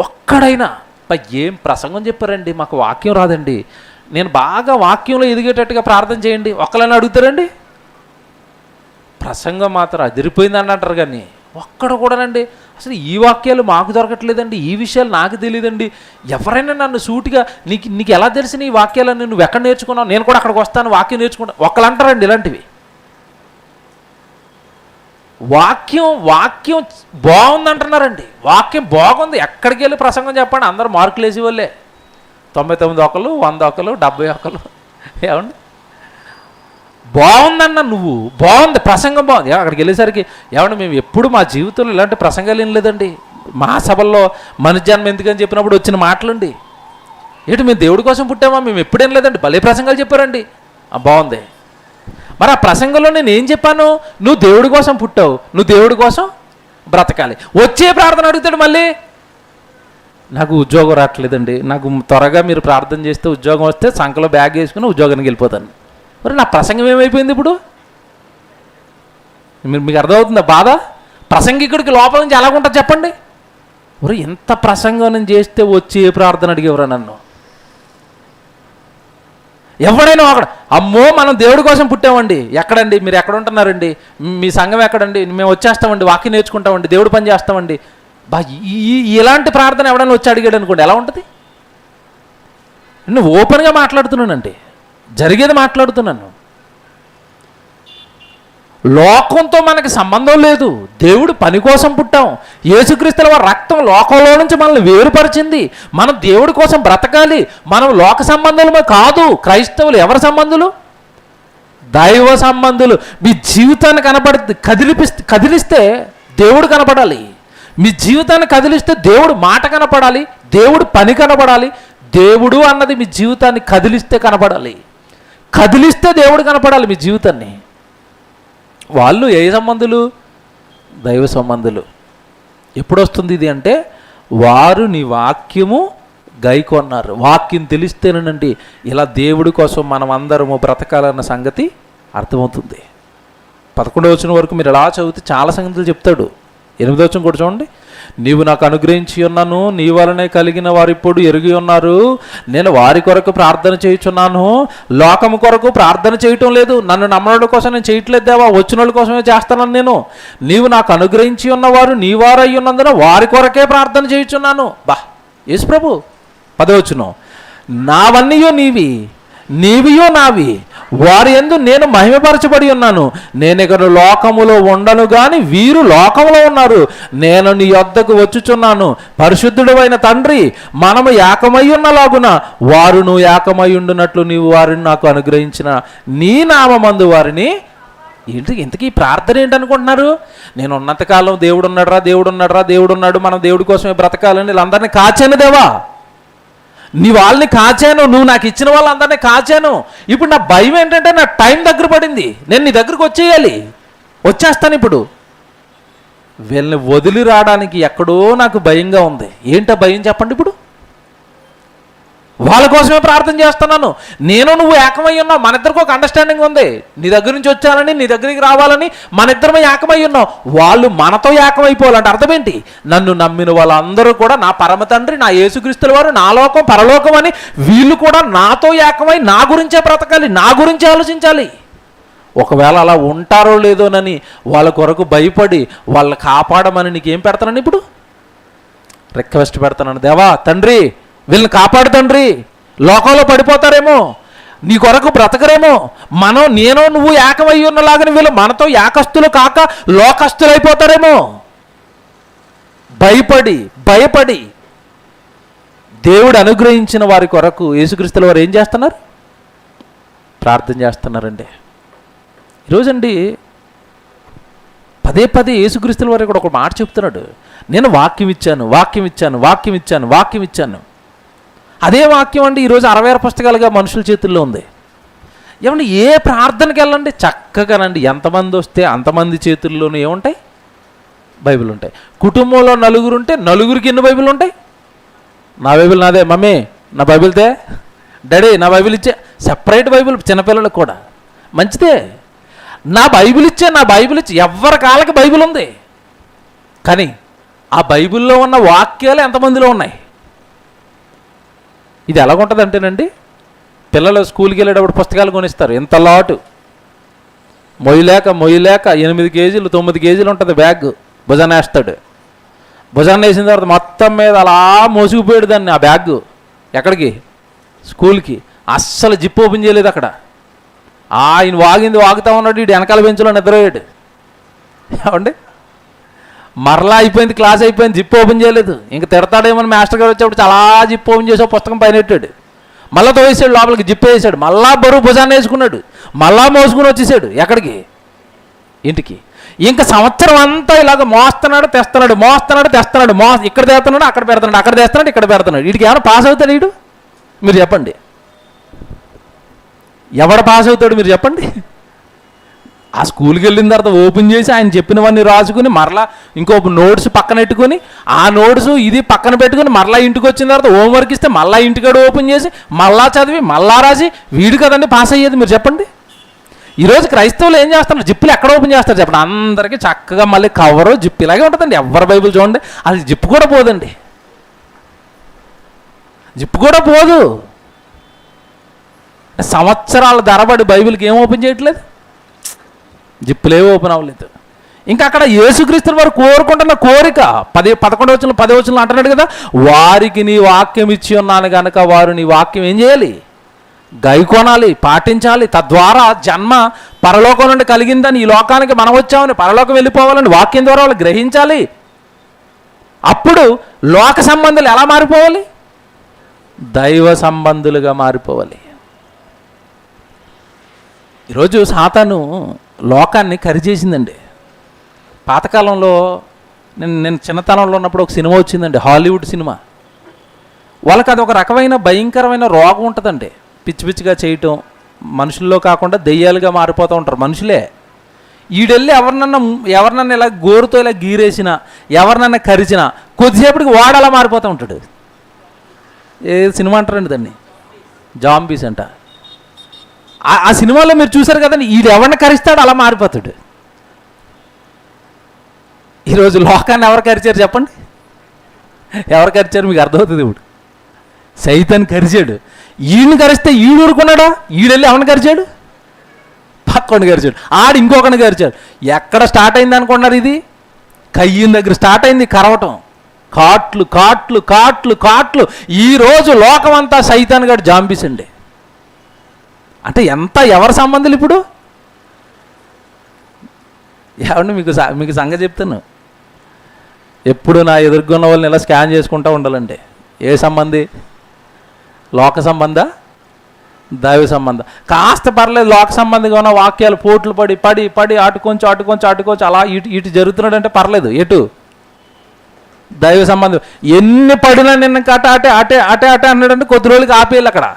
ఒక్కడైనా ఏం ప్రసంగం చెప్పారండి, మాకు వాక్యం రాదండి, నేను బాగా వాక్యంలో ఎదిగేటట్టుగా ప్రార్థన చేయండి, ఒక్కళ్ళని అడుగుతారండి. ప్రసంగం మాత్రం అదిరిపోయిందని అంటారు, కానీ ఒక్కడ కూడానండి అసలు ఈ వాక్యాలు మాకు దొరకట్లేదండి, ఈ విషయాలు నాకు తెలియదండి. ఎవరైనా నన్ను సూటిగా నీకు ఎలా తెలిసిన ఈ వాక్యాలను నువ్వు ఎక్కడ నేర్చుకున్నావు, నేను కూడా అక్కడికి వస్తాను వాక్యం నేర్చుకుంటా, ఒక్కళ్ళు అంటారండి ఇలాంటివి. వాక్యం బాగుంది అంటున్నారండి. వాక్యం బాగుంది, ఎక్కడికి వెళ్ళి ప్రసంగం చెప్పండి అందరూ మార్కులు వేసి వాళ్ళే. 99 ఒకళ్ళు, 100 ఒకళ్ళు, 70 ఒకళ్ళు. ఏమండి బాగుందన్న, నువ్వు బాగుంది, ప్రసంగం బాగుంది. అక్కడికి వెళ్ళేసరికి ఏమంటే మేము ఎప్పుడు మా జీవితంలో ఇలాంటి ప్రసంగాలు ఏం లేదండి, మా సభల్లో మనుజన్మ ఎందుకని చెప్పినప్పుడు వచ్చిన మాటలండి. ఏంటి మేము దేవుడి కోసం పుట్టామా, మేము ఎప్పుడేం లేదండి, భలే ప్రసంగాలు చెప్పారండి. బాగుంది. మరి ఆ ప్రసంగంలో నేను ఏం చెప్పాను? నువ్వు దేవుడి కోసం పుట్టావు, నువ్వు దేవుడి కోసం బ్రతకాలి. వచ్చే ప్రార్థన అడుగుతాడు మళ్ళీ, నాకు ఉద్యోగం రావట్లేదండి, నాకు త్వరగా మీరు ప్రార్థన చేస్తే ఉద్యోగం వస్తే సంఖలో బ్యాగ్ వేసుకుని ఉద్యోగానికి వెళ్ళిపోతాను. మరి నా ప్రసంగం ఏమైపోయింది ఇప్పుడు? మీకు అర్థమవుతుందా బాధ? ప్రసంగికుడికి లోపల నుంచి ఎలాగుంటుంది చెప్పండి. మరి ఎంత ప్రసంగం నేను చేస్తే వచ్చి ఏ ప్రార్థన అడిగేవరా నన్ను? ఎవడైనా అక్కడ అమ్మో మనం దేవుడి కోసం పుట్టామండి, ఎక్కడండి మీరు, ఎక్కడ ఉంటున్నారండి, మీ సంఘం ఎక్కడండి, మేము వచ్చేస్తామండి, వాక్యం నేర్చుకుంటామండి, దేవుడు పని చేస్తామండి. ఇలాంటి ప్రార్థన ఎవడైనా వచ్చి అడిగాడు అనుకోండి, ఎలా ఉంటుంది? నేను ఓపెన్గా మాట్లాడుతున్నానండి, జరిగేది మాట్లాడుతున్నాను. లోకంతో మనకి సంబంధం లేదు, దేవుడు పని కోసం పుట్టాం. యేసుక్రీస్తుల వారి రక్తం లోకంలో నుంచి మనల్ని వేరుపరిచింది. మనం దేవుడి కోసం బ్రతకాలి. మనం లోక సంబంధులమే కాదు. క్రైస్తవులు ఎవరి సంబంధులు? దైవ సంబంధులు. మీ జీవితాన్ని కదిలిస్తే దేవుడు కనపడాలి. మీ జీవితాన్ని కదిలిస్తే దేవుడు మాట కనపడాలి, దేవుడు పని కనపడాలి. దేవుడు అన్నది మీ జీవితాన్ని కదిలిస్తే కనపడాలి, కదిలిస్తే దేవుడు కనపడాలి మీ జీవితాన్ని. వాళ్ళు ఏ సంబంధులు? దైవ సంబంధులు. ఎప్పుడు వస్తుంది ఇది అంటే, వారు నీ వాక్యము గైకొన్నారు. వాక్యం తెలిస్తేనండి ఇలా దేవుడి కోసం మనం అందరము బ్రతకాలన్న సంగతి అర్థమవుతుంది. 11వ వచనం వరకు మీరు ఎలా చదివితే చాలా సంగతులు చెప్తాడు. 8వ వచనం కూడా చూడండి. నీవు నాకు అనుగ్రహించి ఉన్నాను, నీ వలనే కలిగిన వారు ఇప్పుడు ఎరిగి ఉన్నారు, నేను వారి కొరకు ప్రార్థన చేయుచున్నాను, లోకము కొరకు ప్రార్థన చేయటం లేదు. నన్ను నమ్మడం కోసం నేను చేయట్లేదు దేవా, వచ్చిన వాళ్ళ కోసమే చేస్తానని నేను. నీవు నాకు అనుగ్రహించి ఉన్నవారు నీ వారై ఉన్నందున వారి కొరకే ప్రార్థన చేయుచున్నాను. బా యేసు ప్రభు. 10వ వచనం, నావన్నీయో నీవి, నీవియో నావి, వారి యందు నేను మహిమపరచబడి ఉన్నాను. నేను ఇక్కడ లోకములో ఉండను గాని వీరు లోకములో ఉన్నారు. నేను నీ యొద్దకు వచ్చుచున్నాను. పరిశుద్ధుడైన తండ్రి, మనము ఏకమై ఉన్నలాగున వారును ఏకమై ఉండునట్లు నీవు వారిని నాకు అనుగ్రహించిన నీ నామమందు వారిని. ఇంతకీ ప్రార్థన ఏంటనుకుంటున్నారు? నేను ఉన్నంతకాలం దేవుడు ఉన్నాడురా, దేవుడు ఉన్నాడురా, దేవుడు ఉన్నాడు, మనం దేవుడి కోసమే బ్రతకాలని వీళ్ళందరినీ కాచాను దేవా, నీ వాళ్ళని కాచాను, నువ్వు నాకు ఇచ్చిన వాళ్ళందరినీ కాచాను. ఇప్పుడు నా భయం ఏంటంటే నా టైం దగ్గర పడింది, నేను నీ దగ్గరకు వచ్చేయాలి, వచ్చేస్తాను. ఇప్పుడు వీళ్ళని వదిలి రావడానికి ఎక్కడో నాకు భయంగా ఉంది. ఏంటో భయం చెప్పండి ఇప్పుడు? వాళ్ళ కోసమే ప్రార్థన చేస్తున్నాను. నేను నువ్వు ఏకమై ఉన్నావు, మన ఇద్దరికి ఒక అండర్స్టాండింగ్ ఉంది. నీ దగ్గర నుంచి వచ్చానని, నీ దగ్గరికి రావాలని మన ఇద్దరమే ఏకమై ఉన్నాం. వాళ్ళు మనతో ఏకమైపోవాలంటే అర్థం ఏంటి? నన్ను నమ్మిన వాళ్ళందరూ కూడా నా పరమ తండ్రి, నా యేసుక్రీస్తుల వారు, నా లోకం పరలోకం అని వీళ్ళు కూడా నాతో ఏకమై నా గురించే బ్రతకాలి, నా గురించే ఆలోచించాలి. ఒకవేళ అలా ఉంటారో లేదోనని వాళ్ళ కొరకు భయపడి వాళ్ళని కాపాడమని నీకేం పెడతానని ఇప్పుడు రిక్వెస్ట్ పెడతానని, దేవా తండ్రి వీళ్ళని కాపాడు తండ్రి, లోకంలో పడిపోతారేమో, నీ కొరకు బ్రతకరేమో, నేను నువ్వు ఏకమై ఉన్నలాగని వీళ్ళు మనతో ఏకస్తులు కాక లోకస్తులు అయిపోతారేమో. భయపడి దేవుడు అనుగ్రహించిన వారి కొరకు యేసుక్రీస్తుల వారు ఏం చేస్తున్నారు? ప్రార్థన చేస్తున్నారండి. ఈరోజండి పదే పదే యేసుక్రీస్తుల వారు కూడా ఒక మాట చెప్తున్నాడు, నేను వాక్యం ఇచ్చాను. అదే వాక్యం అండి ఈరోజు 66 పుస్తకాలుగా మనుషుల చేతుల్లో ఉంది. ఏమండి ఏ ప్రార్థనకి వెళ్ళండి చక్కగానండి, ఎంతమంది వస్తే అంతమంది చేతుల్లోనూ ఏముంటాయి? బైబిల్ ఉంటాయి. కుటుంబంలో నలుగురు ఉంటే నలుగురికి ఎన్ని బైబిల్ ఉంటాయి? నా బైబిల్ నాదే, మమ్మీ నా బైబిల్తే, డాడీ నా బైబిల్ ఇచ్చే, సెపరేట్ బైబిల్ చిన్నపిల్లలకు కూడా మంచిదే. నా బైబిల్ ఇచ్చే ఎవరి కాళ్ళకి బైబిల్ ఉంది. కానీ ఆ బైబిల్లో ఉన్న వాక్యాలు ఎంతమందిలో ఉన్నాయి? ఇది ఎలాగుంటుంది అంటేనండి, పిల్లలు స్కూల్కి వెళ్ళేటప్పుడు పుస్తకాలు కొనిస్తారు, ఇంత లాటు మొయ్యలేక 8 కేజీలు 9 కేజీలు ఉంటుంది బ్యాగ్, భుజాన్ని వేస్తాడు. భుజాన్ని వేసిన తర్వాత మొత్తం మీద అలా మోసుకుపోయాడు దాన్ని, ఆ బ్యాగ్ ఎక్కడికి? స్కూల్కి. అస్సలు జిప్ ఓపెన్ చేయలేదు అక్కడ. ఆయన వాగుతూ ఉన్నాడు, వీడు వెనకాల బెంచ్లో నిద్రపోయాడు. ఏమండి మరలా అయిపోయింది, క్లాస్ అయిపోయింది, జిప్ ఓపెన్ చేయలేదు. ఇంక తిడతాడేమో మాస్టర్ గారు వచ్చేప్పుడు చాలా జిప్ ఓపెన్ చేసి పుస్తకం పైన పెట్టాడు, మళ్ళీ తోసేసాడు లోపలికి, జిప్ వేసాడు, మళ్ళా బరువు భుజాన్ని వేసుకున్నాడు, మళ్ళా మోసుకుని వచ్చేసాడు ఎక్కడికి? ఇంటికి. ఇంకా సంవత్సరం అంతా ఇలాగ మోస్తున్నాడు తెస్తున్నాడు, ఇక్కడ తెస్తున్నాడు అక్కడ పెడుతున్నాడు, ఇక్కడ పెడుతున్నాడు. వీడికి ఏమైనా పాస్ అవుతాడు వీడు? మీరు చెప్పండి, ఎవడు పాస్ అవుతాడు మీరు చెప్పండి? ఆ స్కూల్కి వెళ్ళిన తర్వాత ఓపెన్ చేసి ఆయన చెప్పినవన్నీ రాసుకుని మరలా ఇంకో నోట్స్ పక్కన పెట్టుకుని ఆ నోట్స్ ఇది పక్కన పెట్టుకుని మరలా ఇంటికి వచ్చిన తర్వాత హోంవర్క్ ఇస్తే మళ్ళీ ఇంటికాడ ఓపెన్ చేసి మళ్ళా చదివి మళ్ళా రాసి వీడు కదండి పాస్ అయ్యేది మీరు చెప్పండి. ఈరోజు క్రైస్తవులు ఏం చేస్తున్నారు? జిప్పులు ఎక్కడ ఓపెన్ చేస్తారు చెప్పండి? అందరికీ చక్కగా మళ్ళీ కవరు జిప్పు ఇలాగే ఉంటుందండి. ఎవరి బైబిల్ చూడండి, అది జిప్పు కూడా పోదండి, జిప్పు కూడా పోదు. సంవత్సరాల ధరబడి బైబిల్కి ఏం ఓపెన్ చేయట్లేదు, జిప్పులే ఓపెన్ అవ్వలేదు. ఇంకా అక్కడ యేసుక్రీస్తు వారు కోరుకుంటున్న కోరిక 10 వచనంలో అంటున్నాడు కదా, వారికి నీ వాక్యం ఇచ్చి ఉన్నాను కనుక వారు నీ వాక్యం ఏం చేయాలి? గైకొనాలి, పాటించాలి. తద్వారా జన్మ పరలోకం నుండి కలిగిందని, ఈ లోకానికి మనం వచ్చామని, పరలోకం వెళ్ళిపోవాలని వాక్యం ద్వారా వాళ్ళు గ్రహించాలి. అప్పుడు లోక సంబంధులు ఎలా మారిపోవాలి? దైవ సంబంధులుగా మారిపోవాలి. ఈరోజు సాతాను లోకాన్ని కరిచేసిందండి. పాతకాలంలో నేను చిన్నతనంలో ఉన్నప్పుడు ఒక సినిమా వచ్చిందండి, హాలీవుడ్ సినిమా. వాళ్ళకి అది ఒక రకమైన భయంకరమైన రోగం ఉంటుందండి, పిచ్చిగా చేయటం, మనుషుల్లో కాకుండా దెయ్యాలుగా మారిపోతూ ఉంటారు మనుషులే. ఈడెళ్ళి ఎవరినన్నా ఇలా గోరుతో ఇలా గీరేసినా, ఎవరినన్నా కరిచినా కొద్దిసేపటికి వాడలా మారిపోతూ ఉంటాడు. ఏ సినిమా అంటారండి దాన్ని? జాంబీస్ అంట. ఆ సినిమాలో మీరు చూసారు కదండి, ఈడు ఎవరిని కరిస్తాడు అలా మారిపోతాడు. ఈరోజు లోకాన్ని ఎవరు కరిచారు చెప్పండి? ఎవరు కరిచారు మీకు అర్థమవుతుంది ఇప్పుడు? సైతాన్ని కరిచాడు. ఈయన్ని కరిస్తే ఈడు ఊరుకున్నాడా? ఈడెళ్ళి ఎవరిని కరిచాడు? పక్కని కరిచాడు. ఆడు ఇంకొకరిని కరిచాడు. ఎక్కడ స్టార్ట్ అయింది అనుకున్నారు? ఇది కయ్యిన దగ్గర స్టార్ట్ అయింది కరవటం. కాట్లు. ఈరోజు లోకం అంతా సైతాన్ గారు జాంబీస్ అండి. అంటే ఎవరి సంబంధాలు ఇప్పుడు? ఏమండి మీకు సంగతి చెప్తాను, ఎప్పుడు నా ఎదుర్కొన్న వాళ్ళని ఇలా స్కాన్ చేసుకుంటూ ఉండాలండి. ఏ సంబంధి? లోక సంబంధ, దైవ సంబంధం. కాస్త పర్లేదు లోక సంబంధిగా ఉన్న వాక్యాలు పోట్లు పడి అటుకొంచి అలా ఇటు జరుగుతున్నాడంటే పర్లేదు. ఎటు? దైవ సంబంధం. ఎన్ని పడినా నిన్న అటే అన్నాడంటే కొద్ది రోజులకి ఆపేయాలి అక్కడ.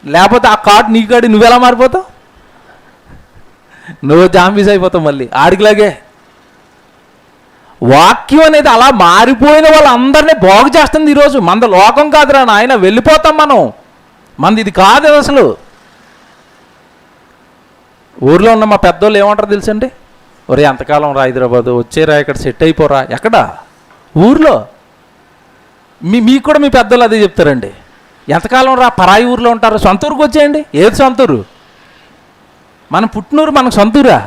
లేకపోతే ఆ కాటు నీ కాడి నువ్వెలా మారిపోతావు? నువ్వు జాంబీస్ అయిపోతావు మళ్ళీ ఆడికిలాగే. వాక్యం అనేది అలా మారిపోయిన వాళ్ళందరినీ బాగు చేస్తుంది ఈరోజు. మనది లోకం కాదురా నాయన, వెళ్ళిపోతాం మనం. మనది ఇది కాదు అసలు. ఊర్లో ఉన్న మా పెద్దోళ్ళు ఏమంటారు తెలుసండి? ఒరే ఎంతకాలం రా హైదరాబాదు, వచ్చేరా ఇక్కడ సెట్ అయిపోరా. ఎక్కడ? ఊర్లో. మీకు కూడా మీ పెద్దోళ్ళు అదే చెప్తారండి. ఎంతకాలం రా పరాయి ఊర్లో ఉంటారు, సొంత ఊరికి వచ్చేయండి. ఏది సొంత ఊరు? మన పుట్టినూరు మనకు సొంతూరా?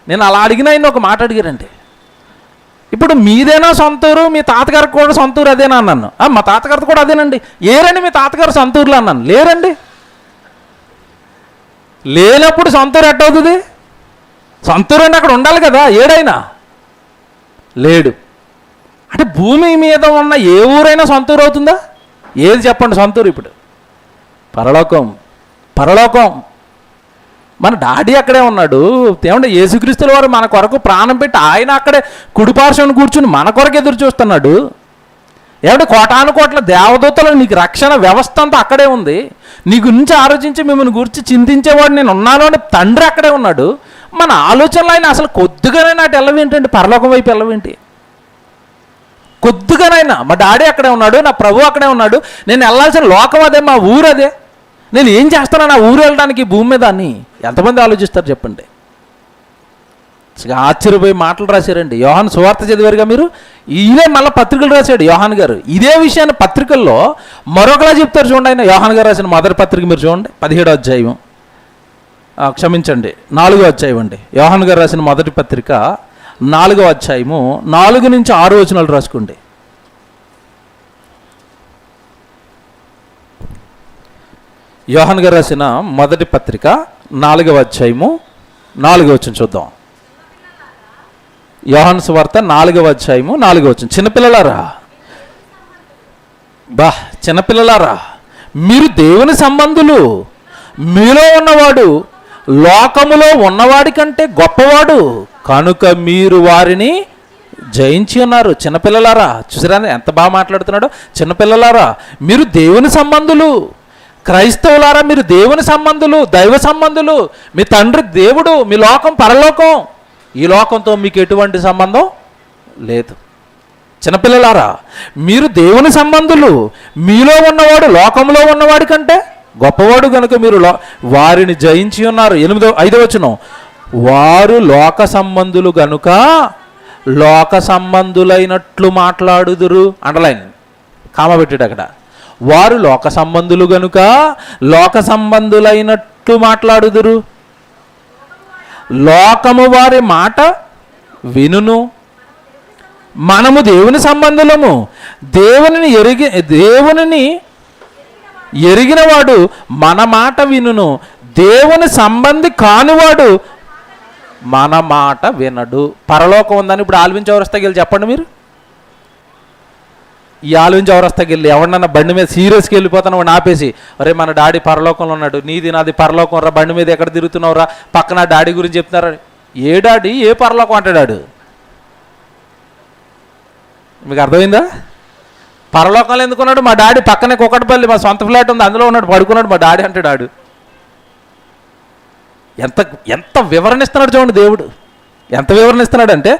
నేను అలా అడిగినా ఆయన ఒక మాట అడిగారండి. ఇప్పుడు మీదేనా సొంతూరు, మీ తాతగారికి కూడా సొంతూరు అదేనా అన్నాను. మా తాతగారితో కూడా అదేనండి. ఏరండి మీ తాతగారు సొంతూరులో అన్నాను. లేరండి. లేనప్పుడు సొంతూరు ఎట్టవుతుంది? సొంతూరు అంటే అక్కడ ఉండాలి కదా, ఏడైనా లేడు. అంటే భూమి మీద ఉన్న ఏ ఊరైనా సొంతూరు అవుతుందా? ఏది చెప్పండి సొంతూరు? ఇప్పుడు పరలోకం. పరలోకం. మన డాడీ అక్కడే ఉన్నాడు. ఏమంటే యేసుక్రీస్తుల వారు మన కొరకు ప్రాణం పెట్టి ఆయన అక్కడే కుడిపార్శ్వను కూర్చుని మన కొరకు ఎదురు చూస్తున్నాడు. ఏమంటే కోటాను కోట్ల దేవదూతలు, నీకు రక్షణ వ్యవస్థ అంతా అక్కడే ఉంది. నీ గురించి ఆలోచించి మిమ్మల్ని గురించి చింతించేవాడు నేను ఉన్నాను అని తండ్రి అక్కడే ఉన్నాడు. మన ఆలోచనలు ఆయన అసలు కొద్దిగానైనా అటు వెళ్ళవేంటండి? పరలోకం వైపు వెళ్ళవేంటి? కొద్దిగానైనా మా డాడీ అక్కడే ఉన్నాడు, నా ప్రభు అక్కడే ఉన్నాడు, నేను వెళ్ళాల్సిన లోకం అదే, మా ఊరు అదే, నేను ఏం చేస్తాను నా ఊరు వెళ్ళడానికి భూమి మీద అని ఎంతమంది ఆలోచిస్తారు చెప్పండి? ఆశ్చర్యపోయి మాటలు రాశారండి. యోహాను సువార్త చదివారుగా మీరు? ఈయనే మళ్ళీ పత్రికలు రాశాడు యోహాన్ గారు. ఇదే విషయాన్ని పత్రికల్లో మరొకలా చెప్తారు చూడండి. ఆయన యోహాన్ గారు రాసిన మొదటి పత్రిక మీరు చూడండి, 17వ అధ్యాయం, క్షమించండి 4వ అధ్యాయం అండి. యోహాన్ గారు రాసిన మొదటి పత్రిక 4వ అధ్యాయము 4 నుంచి 6 వచనాలు రాసుకోండి. యోహాన్ గారు రాసిన మొదటి పత్రిక 4వ అధ్యాయము 4వ వచనం చూద్దాం. యోహాను సువార్త 4వ అధ్యాయము 4వ వచనం. చిన్నపిల్లలారా, చిన్నపిల్లలారా, మీరు దేవుని సంబంధులు, మీలో ఉన్నవాడు లోకములో ఉన్నవాడి కంటే గొప్పవాడు కనుక మీరు వారిని జయించి ఉన్నారు. చిన్నపిల్లలారా, చూసారా ఎంత బాగా మాట్లాడుతున్నాడో? చిన్నపిల్లలారా, మీరు దేవుని సంబంధులు, క్రైస్తవులారా మీరు దేవుని సంబంధులు, దైవ సంబంధులు. మీ తండ్రి దేవుడు, మీ లోకం పరలోకం. ఈ లోకంతో మీకు ఎటువంటి సంబంధం లేదు. చిన్నపిల్లలారా, మీరు దేవుని సంబంధులు, మీలో ఉన్నవాడు లోకంలో ఉన్నవాడి కంటే గొప్పవాడు కనుక మీరు వారిని జయించి ఉన్నారు. 5వ వచనం, వారు లోక సంబంధులు గనుక లోక సంబంధులైనట్లు మాట్లాడుదురు. అండర్లైన్, కామ పెట్టాడు అక్కడ. వారు లోక సంబంధులు గనుక లోక సంబంధులైనట్లు మాట్లాడుదురు. లోకము వారి మాట వినును, మనము దేవుని సంబంధులము. దేవునిని ఎరిగినవాడు మన మాట వినును, దేవుని సంబంధి కానివాడు మన మాట వినడు. పరలోకం ఉందని ఇప్పుడు ఆల్విన్ చౌరస్తాకి వెళ్ళి చెప్పండి మీరు. ఈ ఆల్విన్ చౌరస్తాకి వెళ్ళి ఎవరినన్నా బండి మీద సీరియస్కి వెళ్ళిపోతాను వాడిని ఆపేసి, అరే మన డాడీ పరలోకంలో ఉన్నాడు, నీది నాది పరలోకం రా, బండి మీద ఎక్కడ తిరుగుతున్నావురా, పక్కన డాడీ గురించి చెప్తున్నారా. ఏ డాడీ, ఏ పరలోకం అంటాడు? మీకు అర్థమైందా? పరలోకంలో ఎందుకున్నాడు? మా డాడీ పక్కనే కుకటపల్లి మా సొంత ఫ్లాట్ ఉంది, అందులో ఉన్నాడు, పడుకున్నాడు మా డాడీ అంటాడు. ఎంత ఎంత వివరణ ఇస్తున్నాడు చూడండి దేవుడు. ఎంత వివరణ ఇస్తున్నాడంటే,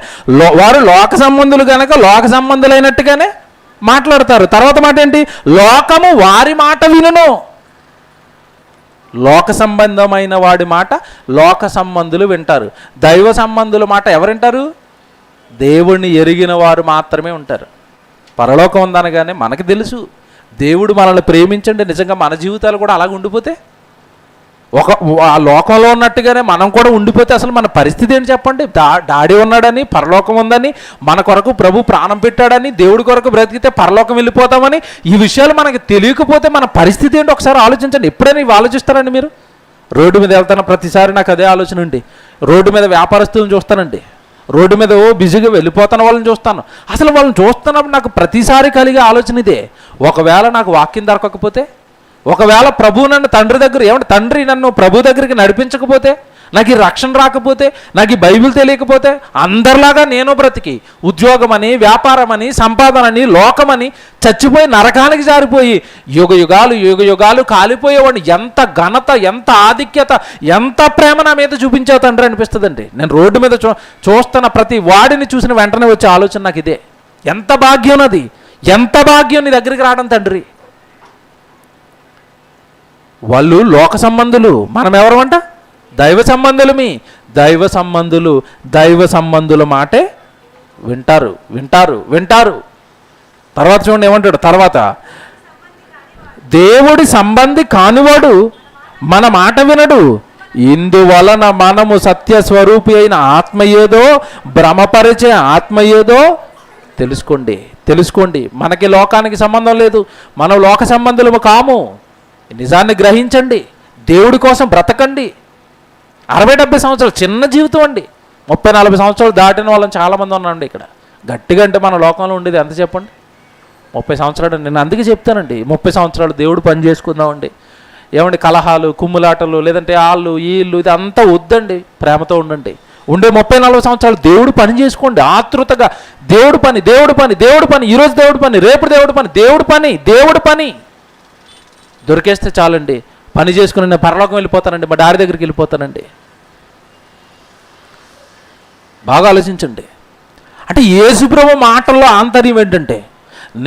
వారు లోక సంబంధులు కనుక లోక సంబంధులైనట్టుగానే మాట్లాడతారు. తర్వాత మాట ఏంటి? లోకము వారి మాట వినును. లోక సంబంధమైన వాడి మాట లోక సంబంధులు వింటారు. దైవ సంబంధుల మాట ఎవరు వింటారు? దేవుణ్ణి ఎరిగిన వారు మాత్రమే ఉంటారు. పరలోకం ఉందనగానే మనకు తెలుసు దేవుడు మనల్ని ప్రేమించండి, నిజంగా మన జీవితాలు కూడా అలాగ ఉండిపోతే, ఆ లోకంలో ఉన్నట్టుగానే మనం కూడా ఉండిపోతే అసలు మన పరిస్థితి ఏంటి చెప్పండి? డాడీ ఉన్నాడని, పరలోకం ఉందని, మన కొరకు ప్రభు ప్రాణం పెట్టాడని, దేవుడి కొరకు బ్రతికితే పరలోకం వెళ్ళిపోతామని ఈ విషయాలు మనకి తెలియకపోతే మన పరిస్థితి ఏంటి ఒకసారి ఆలోచించండి. ఎప్పుడైనా ఇవి ఆలోచిస్తారండి మీరు? రోడ్డు మీద వెళ్తాను ప్రతిసారి నాకు అదే ఆలోచన అండి. రోడ్డు మీద వ్యాపారస్తులను చూస్తానండి, రోడ్డు మీద బిజీగా వెళ్ళిపోతున్న వాళ్ళని చూస్తాను. అసలు వాళ్ళని చూస్తున్నప్పుడు నాకు ప్రతిసారి కలిగే ఆలోచన ఇదే, ఒకవేళ నాకు వాక్యం దొరకకపోతే, ఒకవేళ ప్రభు నన్ను తండ్రి దగ్గర తండ్రి నన్ను ప్రభు దగ్గరికి నడిపించకపోతే, నాకు ఈ రక్షణ రాకపోతే, నాకు ఈ బైబిల్ తెలియకపోతే అందరిలాగా నేను బ్రతికి ఉద్యోగమని, వ్యాపారమని, సంపాదనని, లోకమని చచ్చిపోయి నరకానికి జారిపోయి యుగ యుగాలు కాలిపోయేవాడిని. ఎంత ఘనత, ఎంత ఆధిక్యత, ఎంత ప్రేమ నా మీద చూపించావు తండ్రి అనిపిస్తుందండి. నేను రోడ్డు మీద చూస్తున్న ప్రతి వాడిని చూసిన వెంటనే వచ్చే ఆలోచన నాకు ఇదే. ఎంత భాగ్యం అది, ఎంత భాగ్యం నీ దగ్గరికి రావడం తండ్రి. వాళ్ళు లోక సంబంధులు, మనం ఎవరు అంట? దైవ సంబంధులమి. దైవ సంబంధుల మాటే వింటారు. తర్వాత చూడండి ఏమంటాడు తర్వాత, దేవుడి సంబంధి కానివాడు మన మాట వినడు, ఇందువలన మనము సత్యస్వరూపి అయిన ఆత్మ ఏదో, భ్రమపరిచే ఆత్మ ఏదో తెలుసుకోండి. మనకి లోకానికి సంబంధం లేదు, మనం లోక సంబంధులము కాము. నిజాన్ని గ్రహించండి, దేవుడి కోసం బ్రతకండి. 60-70 సంవత్సరాలు చిన్న జీవితం అండి. 30-40 సంవత్సరాలు దాటిన వాళ్ళని చాలామంది ఉన్నాండి ఇక్కడ. గట్టిగా అంటే మన లోకంలో ఉండేది ఎంత చెప్పండి? 30 సంవత్సరాలు. నేను అందుకే చెప్తానండి, 30 సంవత్సరాలు దేవుడు పని చేసుకుందామండి. ఏమండి, కలహాలు, కుమ్ములాటలు, లేదంటే వాళ్ళు వీళ్ళు ఇది అంతా వద్దండి. ప్రేమతో ఉండండి. ఉండే 30-40 సంవత్సరాలు దేవుడు పని చేసుకోండి ఆతృతగా. దేవుడు పని, ఈరోజు దేవుడు పని, రేపు దేవుడు పని దొరికేస్తే చాలండి. పని చేసుకుని నేను పరలోకం వెళ్ళిపోతానండి, మా డాడీ దగ్గరికి వెళ్ళిపోతానండి. బాగా ఆలోచించండి. అంటే యేసుప్రభు మాటల్లో ఆంతర్యం ఏంటంటే,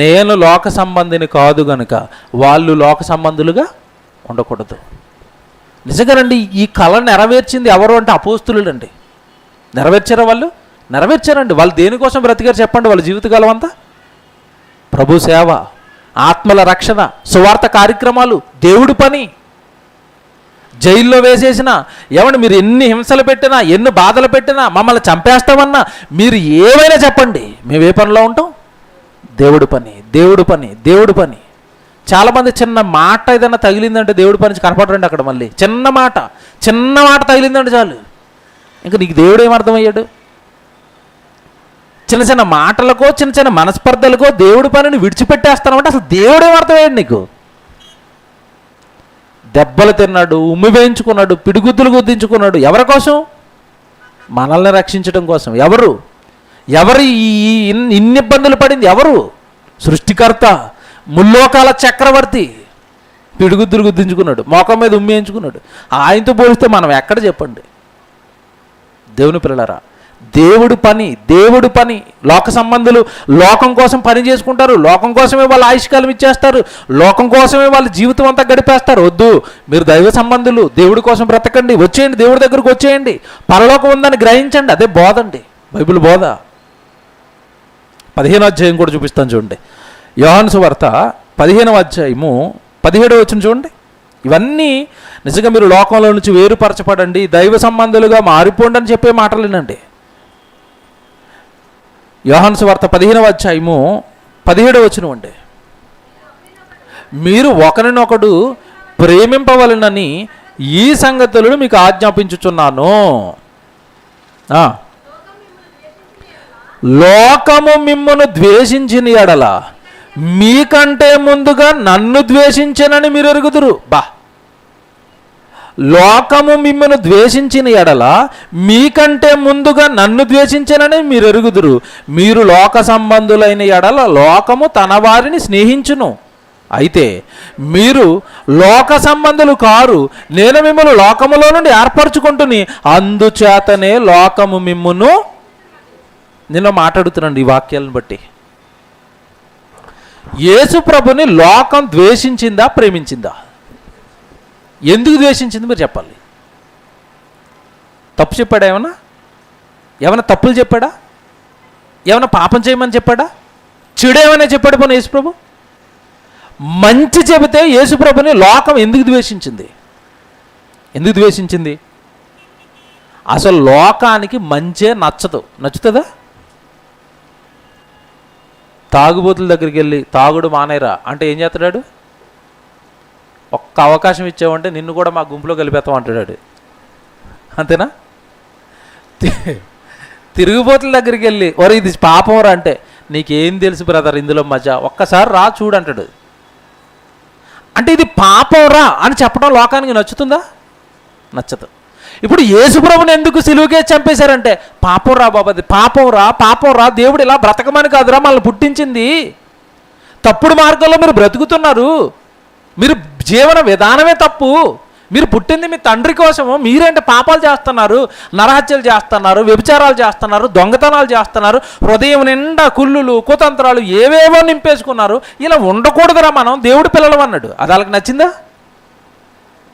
నేను లోక సంబంధిని కాదు గనుక వాళ్ళు లోక సంబంధులుగా ఉండకూడదు. నిజంగానండి, ఈ కళ నెరవేర్చింది ఎవరు అంటే అపోస్తులుడండి. నెరవేర్చారా వాళ్ళు? నెరవేర్చారండి. వాళ్ళు దేనికోసం బ్రతికారు చెప్పండి? వాళ్ళ జీవితకాలం అంతా ప్రభు సేవ, ఆత్మల రక్షణ, సువార్త కార్యక్రమాలు, దేవుడి పని. జైల్లో వేసేసిన, ఏమండి మీరు ఎన్ని హింసలు పెట్టినా, ఎన్ని బాధలు పెట్టినా, మమ్మల్ని చంపేస్తామన్నా, మీరు ఏమైనా చెప్పండి, మేము ఏ పనిలో ఉంటాం? దేవుడి పని. చాలామంది చిన్న మాట ఏదైనా తగిలిందంటే దేవుడి పని నుంచి కనపడరండి అక్కడ. మళ్ళీ చిన్న మాట తగిలిందంటే చాలు, ఇంకా నీకు దేవుడు ఏమర్థమయ్యాడు? చిన్న మాటలకో, చిన్న మనస్పర్ధలకో దేవుడి పనిని విడిచిపెట్టేస్తానంటే అసలు దేవుడు ఏమర్థమయ్యాడు నీకు? దెబ్బలు తిన్నాడు, ఉమ్మి వేయించుకున్నాడు, పిడిగుద్దులు గుద్దించుకున్నాడు. ఎవరి కోసం? మనల్ని రక్షించడం కోసం. ఎవరు ఇన్ని ఇబ్బందులు పడింది? ఎవరు? సృష్టికర్త, ముల్లోకాల చక్రవర్తి పిడిగుద్దులు గుద్దించుకున్నాడు, మోకం మీద ఉమ్మి వేయించుకున్నాడు. ఆయనతో పోలిస్తే మనం ఎక్కడ చెప్పండి? దేవుని పిల్లలారా, దేవుడు పని. లోక సంబంధులు లోకం కోసం పని చేసుకుంటారు, లోకం కోసమే వాళ్ళ ఆయుష్కాలం ఇచ్చేస్తారు, లోకం కోసమే వాళ్ళ జీవితం అంతా గడిపేస్తారు. వద్దు, మీరు దైవ సంబంధులు, దేవుడి కోసం బ్రతకండి, వచ్చేయండి, దేవుడి దగ్గరకు వచ్చేయండి, పరలోకం ఉందని గ్రహించండి. అదే బోధ అండి, బైబిల్ బోధ. 15వ అధ్యాయం కూడా చూపిస్తాను చూడండి. యోహాను సువార్త 15వ అధ్యాయము 17వ వచనం చూడండి. ఇవన్నీ నిజంగా మీరు లోకంలో నుంచి వేరుపరచబడండి, దైవ సంబంధులుగా మారిపోండి అని చెప్పే మాటలేనండి. యోహాను సువార్త 15వ అధ్యాయము 17వ వచనం అండి. మీరు ఒకరినొకడు ప్రేమింపవలెనని ఈ సంగతులను మీకు ఆజ్ఞాపించుచున్నాను. లోకము మిమ్మును ద్వేషించిన ఎడల మీకంటే ముందుగా నన్ను ద్వేషించనని మీరు ఎరుగుదురు. లోకము మిమ్మల్ని ద్వేషించిన ఎడల మీకంటే ముందుగా నన్ను ద్వేషించనని మీరు ఎరుగుదురు. మీరు లోక సంబంధులైన ఎడల లోకము తన వారిని స్నేహించును. అయితే మీరు లోక సంబంధులు కారు, నేను మిమ్మల్ని లోకములో నుండి ఏర్పరచుకుంటుని, అందుచేతనే లోకము మిమ్మును. నేను మాట్లాడుతున్నాను ఈ వాక్యాలను బట్టి. యేసు ప్రభుని లోకం ద్వేషించిందా, ప్రేమించిందా? ఎందుకు ద్వేషించింది మీరు చెప్పాలి. తప్పు చెప్పాడా? ఏమైనా తప్పులు చెప్పాడా? ఏమైనా పాపం చేయమని చెప్పాడా? చెడు ఏమైనా చెప్పాడు పోనీ యేసు ప్రభు? మంచి చెబితే యేసు ప్రభుని లోకం ఎందుకు ద్వేషించింది? అసలు లోకానికి మంచే నచ్చదు. నచ్చుతుందా? తాగుబోతుల దగ్గరికి వెళ్ళి తాగుడు మానేరా అంటే ఏం చేస్తాడు? ఒక్క అవకాశం ఇచ్చావంటే నిన్ను కూడా మా గుంపులో కలిపేస్తాం అంటాడు. అంతేనా? తిరుగుబోతుల దగ్గరికి వెళ్ళి ఒరే ఇది పాపం రా అంటే నీకేం తెలుసు బ్రదర్ ఇందులో మజా, ఒక్కసారి రా చూడంటాడు. అంటే ఇది పాపం రా అని చెప్పడం లోకానికి నచ్చుతుందా? నచ్చదు. ఇప్పుడు యేసుప్రభుని ఎందుకు సిలువకే చంపేశారంటే పాపం రా బాబా, అది పాపం రా, దేవుడు ఇలా బ్రతకమని కాదురా మనల్ని పుట్టించింది, తప్పుడు మార్గంలో మీరు బ్రతుకుతున్నారు, మీరు జీవన విధానమే తప్పు, మీరు పుట్టింది మీ తండ్రి కోసము, మీరేంటి పాపాలు చేస్తున్నారు, నరహత్యలు చేస్తున్నారు, వ్యభిచారాలు చేస్తున్నారు, దొంగతనాలు చేస్తున్నారు, హృదయం నిండా కుళ్ళులు కుతంత్రాలు ఏవేవో నింపేసుకున్నారు, ఇలా ఉండకూడదురా మనం దేవుడి పిల్లలు అన్నాడు. అది వాళ్ళకి నచ్చిందా?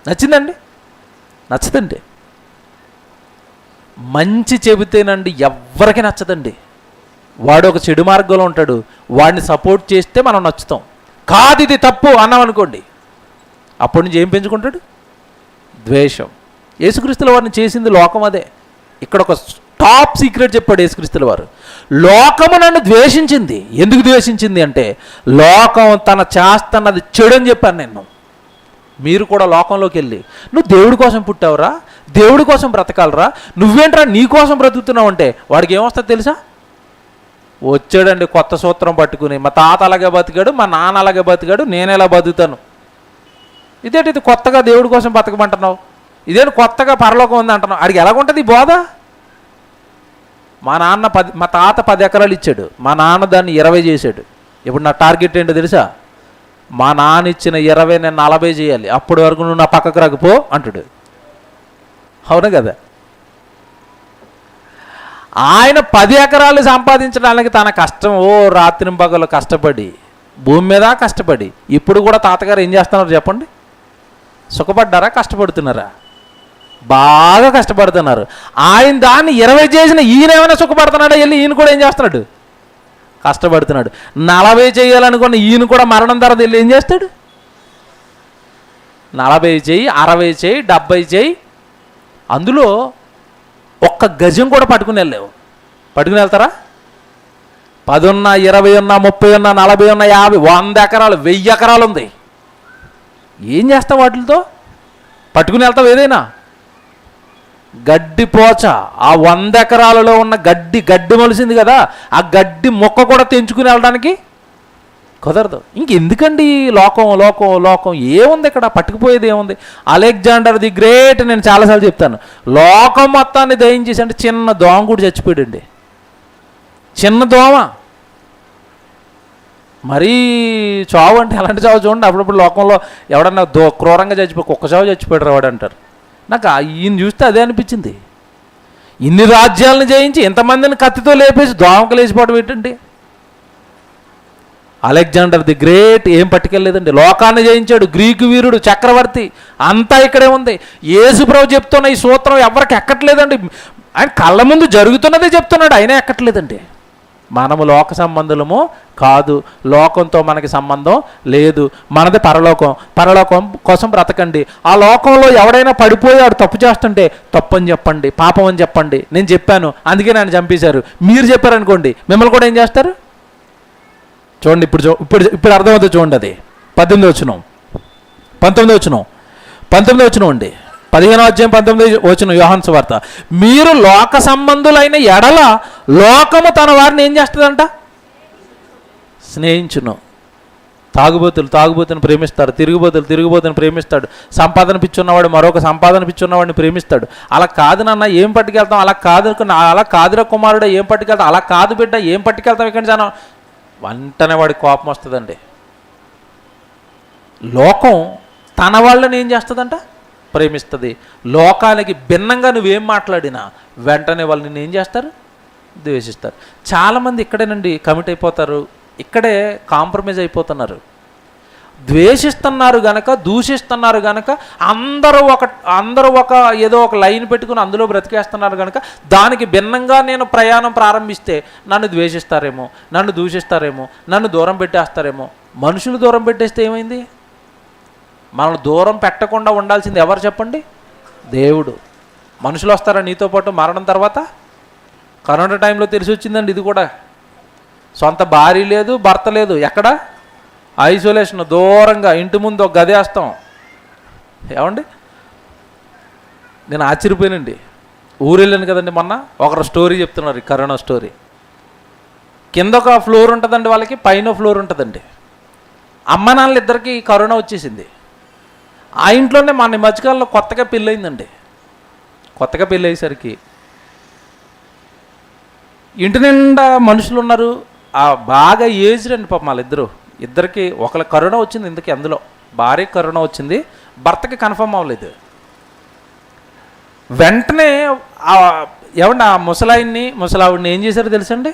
నచ్చిందండి? నచ్చదండి. మంచి చెబితేనండి ఎవ్వరికి నచ్చదండి. వాడు ఒక చెడు మార్గంలో ఉంటాడు, వాడిని సపోర్ట్ చేస్తే మనం నచ్చుతాం. కాదు ఇది తప్పు అన్నాం అనుకోండి, అప్పటి నుంచి ఏం పెంచుకుంటాడు? ద్వేషం. యేసుక్రీస్తుల వారిని చేసింది లోకం అదే. ఇక్కడ ఒక టాప్ సీక్రెట్ చెప్పాడు యేసుక్రీస్తుల వారు. లోకము నన్ను ద్వేషించింది. ఎందుకు ద్వేషించింది అంటే లోకం తన చేస్తున్నది చెడు అని చెప్పాను నేను. మీరు కూడా లోకంలోకి వెళ్ళి నువ్వు దేవుడి కోసం పుట్టావురా, దేవుడి కోసం బ్రతకాలరా, నువ్వేంట్రా నీ కోసం బ్రతుకుతున్నావు అంటే వాడికి ఏమొస్తుంది తెలుసా? వచ్చాడండి కొత్త సూత్రం పట్టుకుని, మా తాత అలాగే బతికాడు, మా నాన్న అలాగే బతికాడు, నేను ఎలా బతుకుతాను, ఇదేంటి ఇది కొత్తగా దేవుడి కోసం బతకమంటున్నావు, ఇదేంటి కొత్తగా పరలోకం ఉంది అంటున్నావు. అడిగి ఎలాగుంటుంది ఈ బోధ? మా తాత 10 ఎకరాలు ఇచ్చాడు, మా నాన్న దాన్ని 20 చేశాడు. ఇప్పుడు నా టార్గెట్ ఏంటో తెలుసా? మా నాన్న ఇచ్చిన 20 నేను 40 చేయాలి, అప్పటి వరకు నువ్వు నా పక్కకు రాకపో అంటాడు. అవును కదా? ఆయన 10 ఎకరాలు సంపాదించడానికి తన కష్టం రాత్రి పగలు కష్టపడి భూమి మీద కష్టపడి, ఇప్పుడు కూడా తాతగారు ఏం చేస్తున్నారు చెప్పండి? సుఖపడ్డారా, కష్టపడుతున్నారా? బాగా కష్టపడుతున్నారు. ఆయన దాన్ని 20 చేసిన ఈయన ఏమైనా సుఖపడుతున్నాడా? వెళ్ళి ఈయన కూడా ఏం చేస్తున్నాడు? కష్టపడుతున్నాడు. 40 చేయాలనుకున్న ఈయన కూడా మరణం తర్వాత వెళ్ళి ఏం చేస్తాడు? 40 చేయి, 60 చేయి, 70 చేయి, అందులో ఒక్క గజం కూడా పట్టుకుని వెళ్ళలేవు. పట్టుకుని వెళ్తారా? 10 ఉన్నా, 20 ఉన్నా, 30 ఉన్నా, 40 ఉన్నా, 50, 100 ఎకరాలు, 1000 ఎకరాలు ఉంది. ఏం చేస్తావు వాటితో? పట్టుకుని వెళ్తావు ఏదైనా? గడ్డి పోచ, ఆ 100 ఎకరాలలో ఉన్న గడ్డి మొలిసింది కదా, ఆ గడ్డి మొక్క కూడా తెంచుకుని వెళ్ళడానికి కుదరదు. ఇంకెందుకండి లోకం లోకం లోకం? ఏముంది ఇక్కడ? పట్టుకుపోయేది ఏముంది? అలెగ్జాండర్ ది గ్రేట్, నేను చాలాసార్లు చెప్తాను, లోకం మొత్తాన్ని దయించేసి అంటే చిన్న దోమ కూడా చచ్చిపోయాడండి. చిన్న దోమ. మరీ చావు అంటే ఎలాంటి చావు చూడండి, అప్పుడప్పుడు లోకంలో ఎవడన్నా క్రూరంగా చచ్చిపోయి కుక్క చావు చచ్చిపోయాడు వాడు అంటారు. నాకు ఈయన చూస్తే అదే అనిపించింది. ఇన్ని రాజ్యాలను జయించి ఎంతమందిని కత్తితో లేపేసి దోమకు లేచిపోవడం ఏంటండి? అలెగ్జాండర్ ది గ్రేట్ ఏం పట్టుకెళ్ళలేదండి, లోకాన్ని జయించాడు, గ్రీకు వీరుడు, చక్రవర్తి, అంతా ఇక్కడే ఉంది. యేసుప్రభు చెప్తున్న ఈ సూత్రం ఎవరికి ఎక్కట్లేదండి. ఆయన కళ్ళ ముందు జరుగుతున్నదే చెప్తున్నాడు, అయినా ఎక్కట్లేదండి. మనము లోక సంబంధులము కాదు, లోకంతో మనకి సంబంధం లేదు, మనది పరలోకం. పరలోకం కోసం బ్రతకండి. ఆ లోకంలో ఎవడైనా పడిపోయాడు తప్పు చేస్తుంటే తప్పు అని చెప్పండి, పాపం అని చెప్పండి. నేను చెప్పాను అందుకే నన్ను చంపేశారు, మీరు చెప్పారనుకోండి మిమ్మల్ని కూడా ఏం చేస్తారు చూడండి. ఇప్పుడు అర్థమవుతుంది చూడండి. అది 18వ వచనం 19వ వచనం అండి, 15వ అధ్యాయం 19వ వచనం యోహాను సువార్త. మీరు లోక సంబంధులైన ఎడల లోకము తన వారిని ఏం చేస్తుందంట? స్నేహించును. తాగుబోతుని ప్రేమిస్తాడు, తిరుగుబోతుని ప్రేమిస్తాడు, సంపాదన పిచ్చున్నవాడు మరొక సంపాదన పిచ్చున్నవాడిని ప్రేమిస్తాడు. అలా కాదు నాన్న ఏం పట్టుకెళ్తాం, అలా కాదురా కుమారుడు ఏం పట్టుకెళ్తాం, అలా కాదు బిడ్డ ఏం పట్టుకెళ్తాం ఇక్కడ జనం, వెంటనే వాడికి కోపం వస్తుందండి. లోకం తన వాళ్ళని ఏం చేస్తుందంట? ప్రేమిస్తుంది. లోకానికి భిన్నంగా నువ్వేం మాట్లాడినా వెంటనే వాళ్ళు నిన్ను ఏం చేస్తారు? ద్వేషిస్తారు. చాలామంది ఇక్కడేనండి కమిట్ అయిపోతారు, ఇక్కడే కాంప్రమైజ్ అయిపోతున్నారు. ద్వేషిస్తున్నారు గనక, దూషిస్తున్నారు గనక, అందరూ ఒక ఏదో ఒక లైన్ పెట్టుకుని అందులో బ్రతికేస్తున్నారు కనుక దానికి భిన్నంగా నేను ప్రయాణం ప్రారంభిస్తే నన్ను ద్వేషిస్తారేమో, నన్ను దూషిస్తారేమో, నన్ను దూరం పెట్టేస్తారేమో. మనుషులు దూరం పెట్టేస్తే ఏమైంది? మనల్ని దూరం పెట్టకుండా ఉండాల్సింది ఎవరు చెప్పండి? దేవుడు. మనుషులు వస్తారా నీతో పాటు మరణం తర్వాత? కరోనా టైంలో తెలిసి వచ్చిందండి ఇది కూడా. సొంత భార్య లేదు, భర్త లేదు, ఎక్కడ? ఐసోలేషన్, దూరంగా ఇంటి ముందు ఒక గది వేస్తాం. ఏమండి నేను ఆశ్చర్యపోయానండి. ఊరు వెళ్ళాను కదండి మొన్న, ఒకరు స్టోరీ చెప్తున్నారు, కరోనా స్టోరీ. కింద ఒక ఫ్లోర్ ఉంటుందండి వాళ్ళకి, పైన ఫ్లోర్ ఉంటుందండి. అమ్మ నాన్నలు ఇద్దరికి కరోనా వచ్చేసింది. ఆ ఇంట్లోనే మన మధ్యకాలంలో కొత్తగా పెళ్ళయిందండి. కొత్తగా పెళ్ళి అయ్యేసరికి ఇంటి నిండా మనుషులు ఉన్నారు. ఆ బాగా ఏజ్డ్ అండి పాపం ఇద్దరికి ఒకళ్ళ కరోనా వచ్చింది. ఇందుకే అందులో భార్య కరోనా వచ్చింది, భర్తకి కన్ఫర్మ్ అవ్వలేదు. వెంటనే ఏమంటే ఆ ముసలావిడిని ఏం చేశారో తెలుసండి,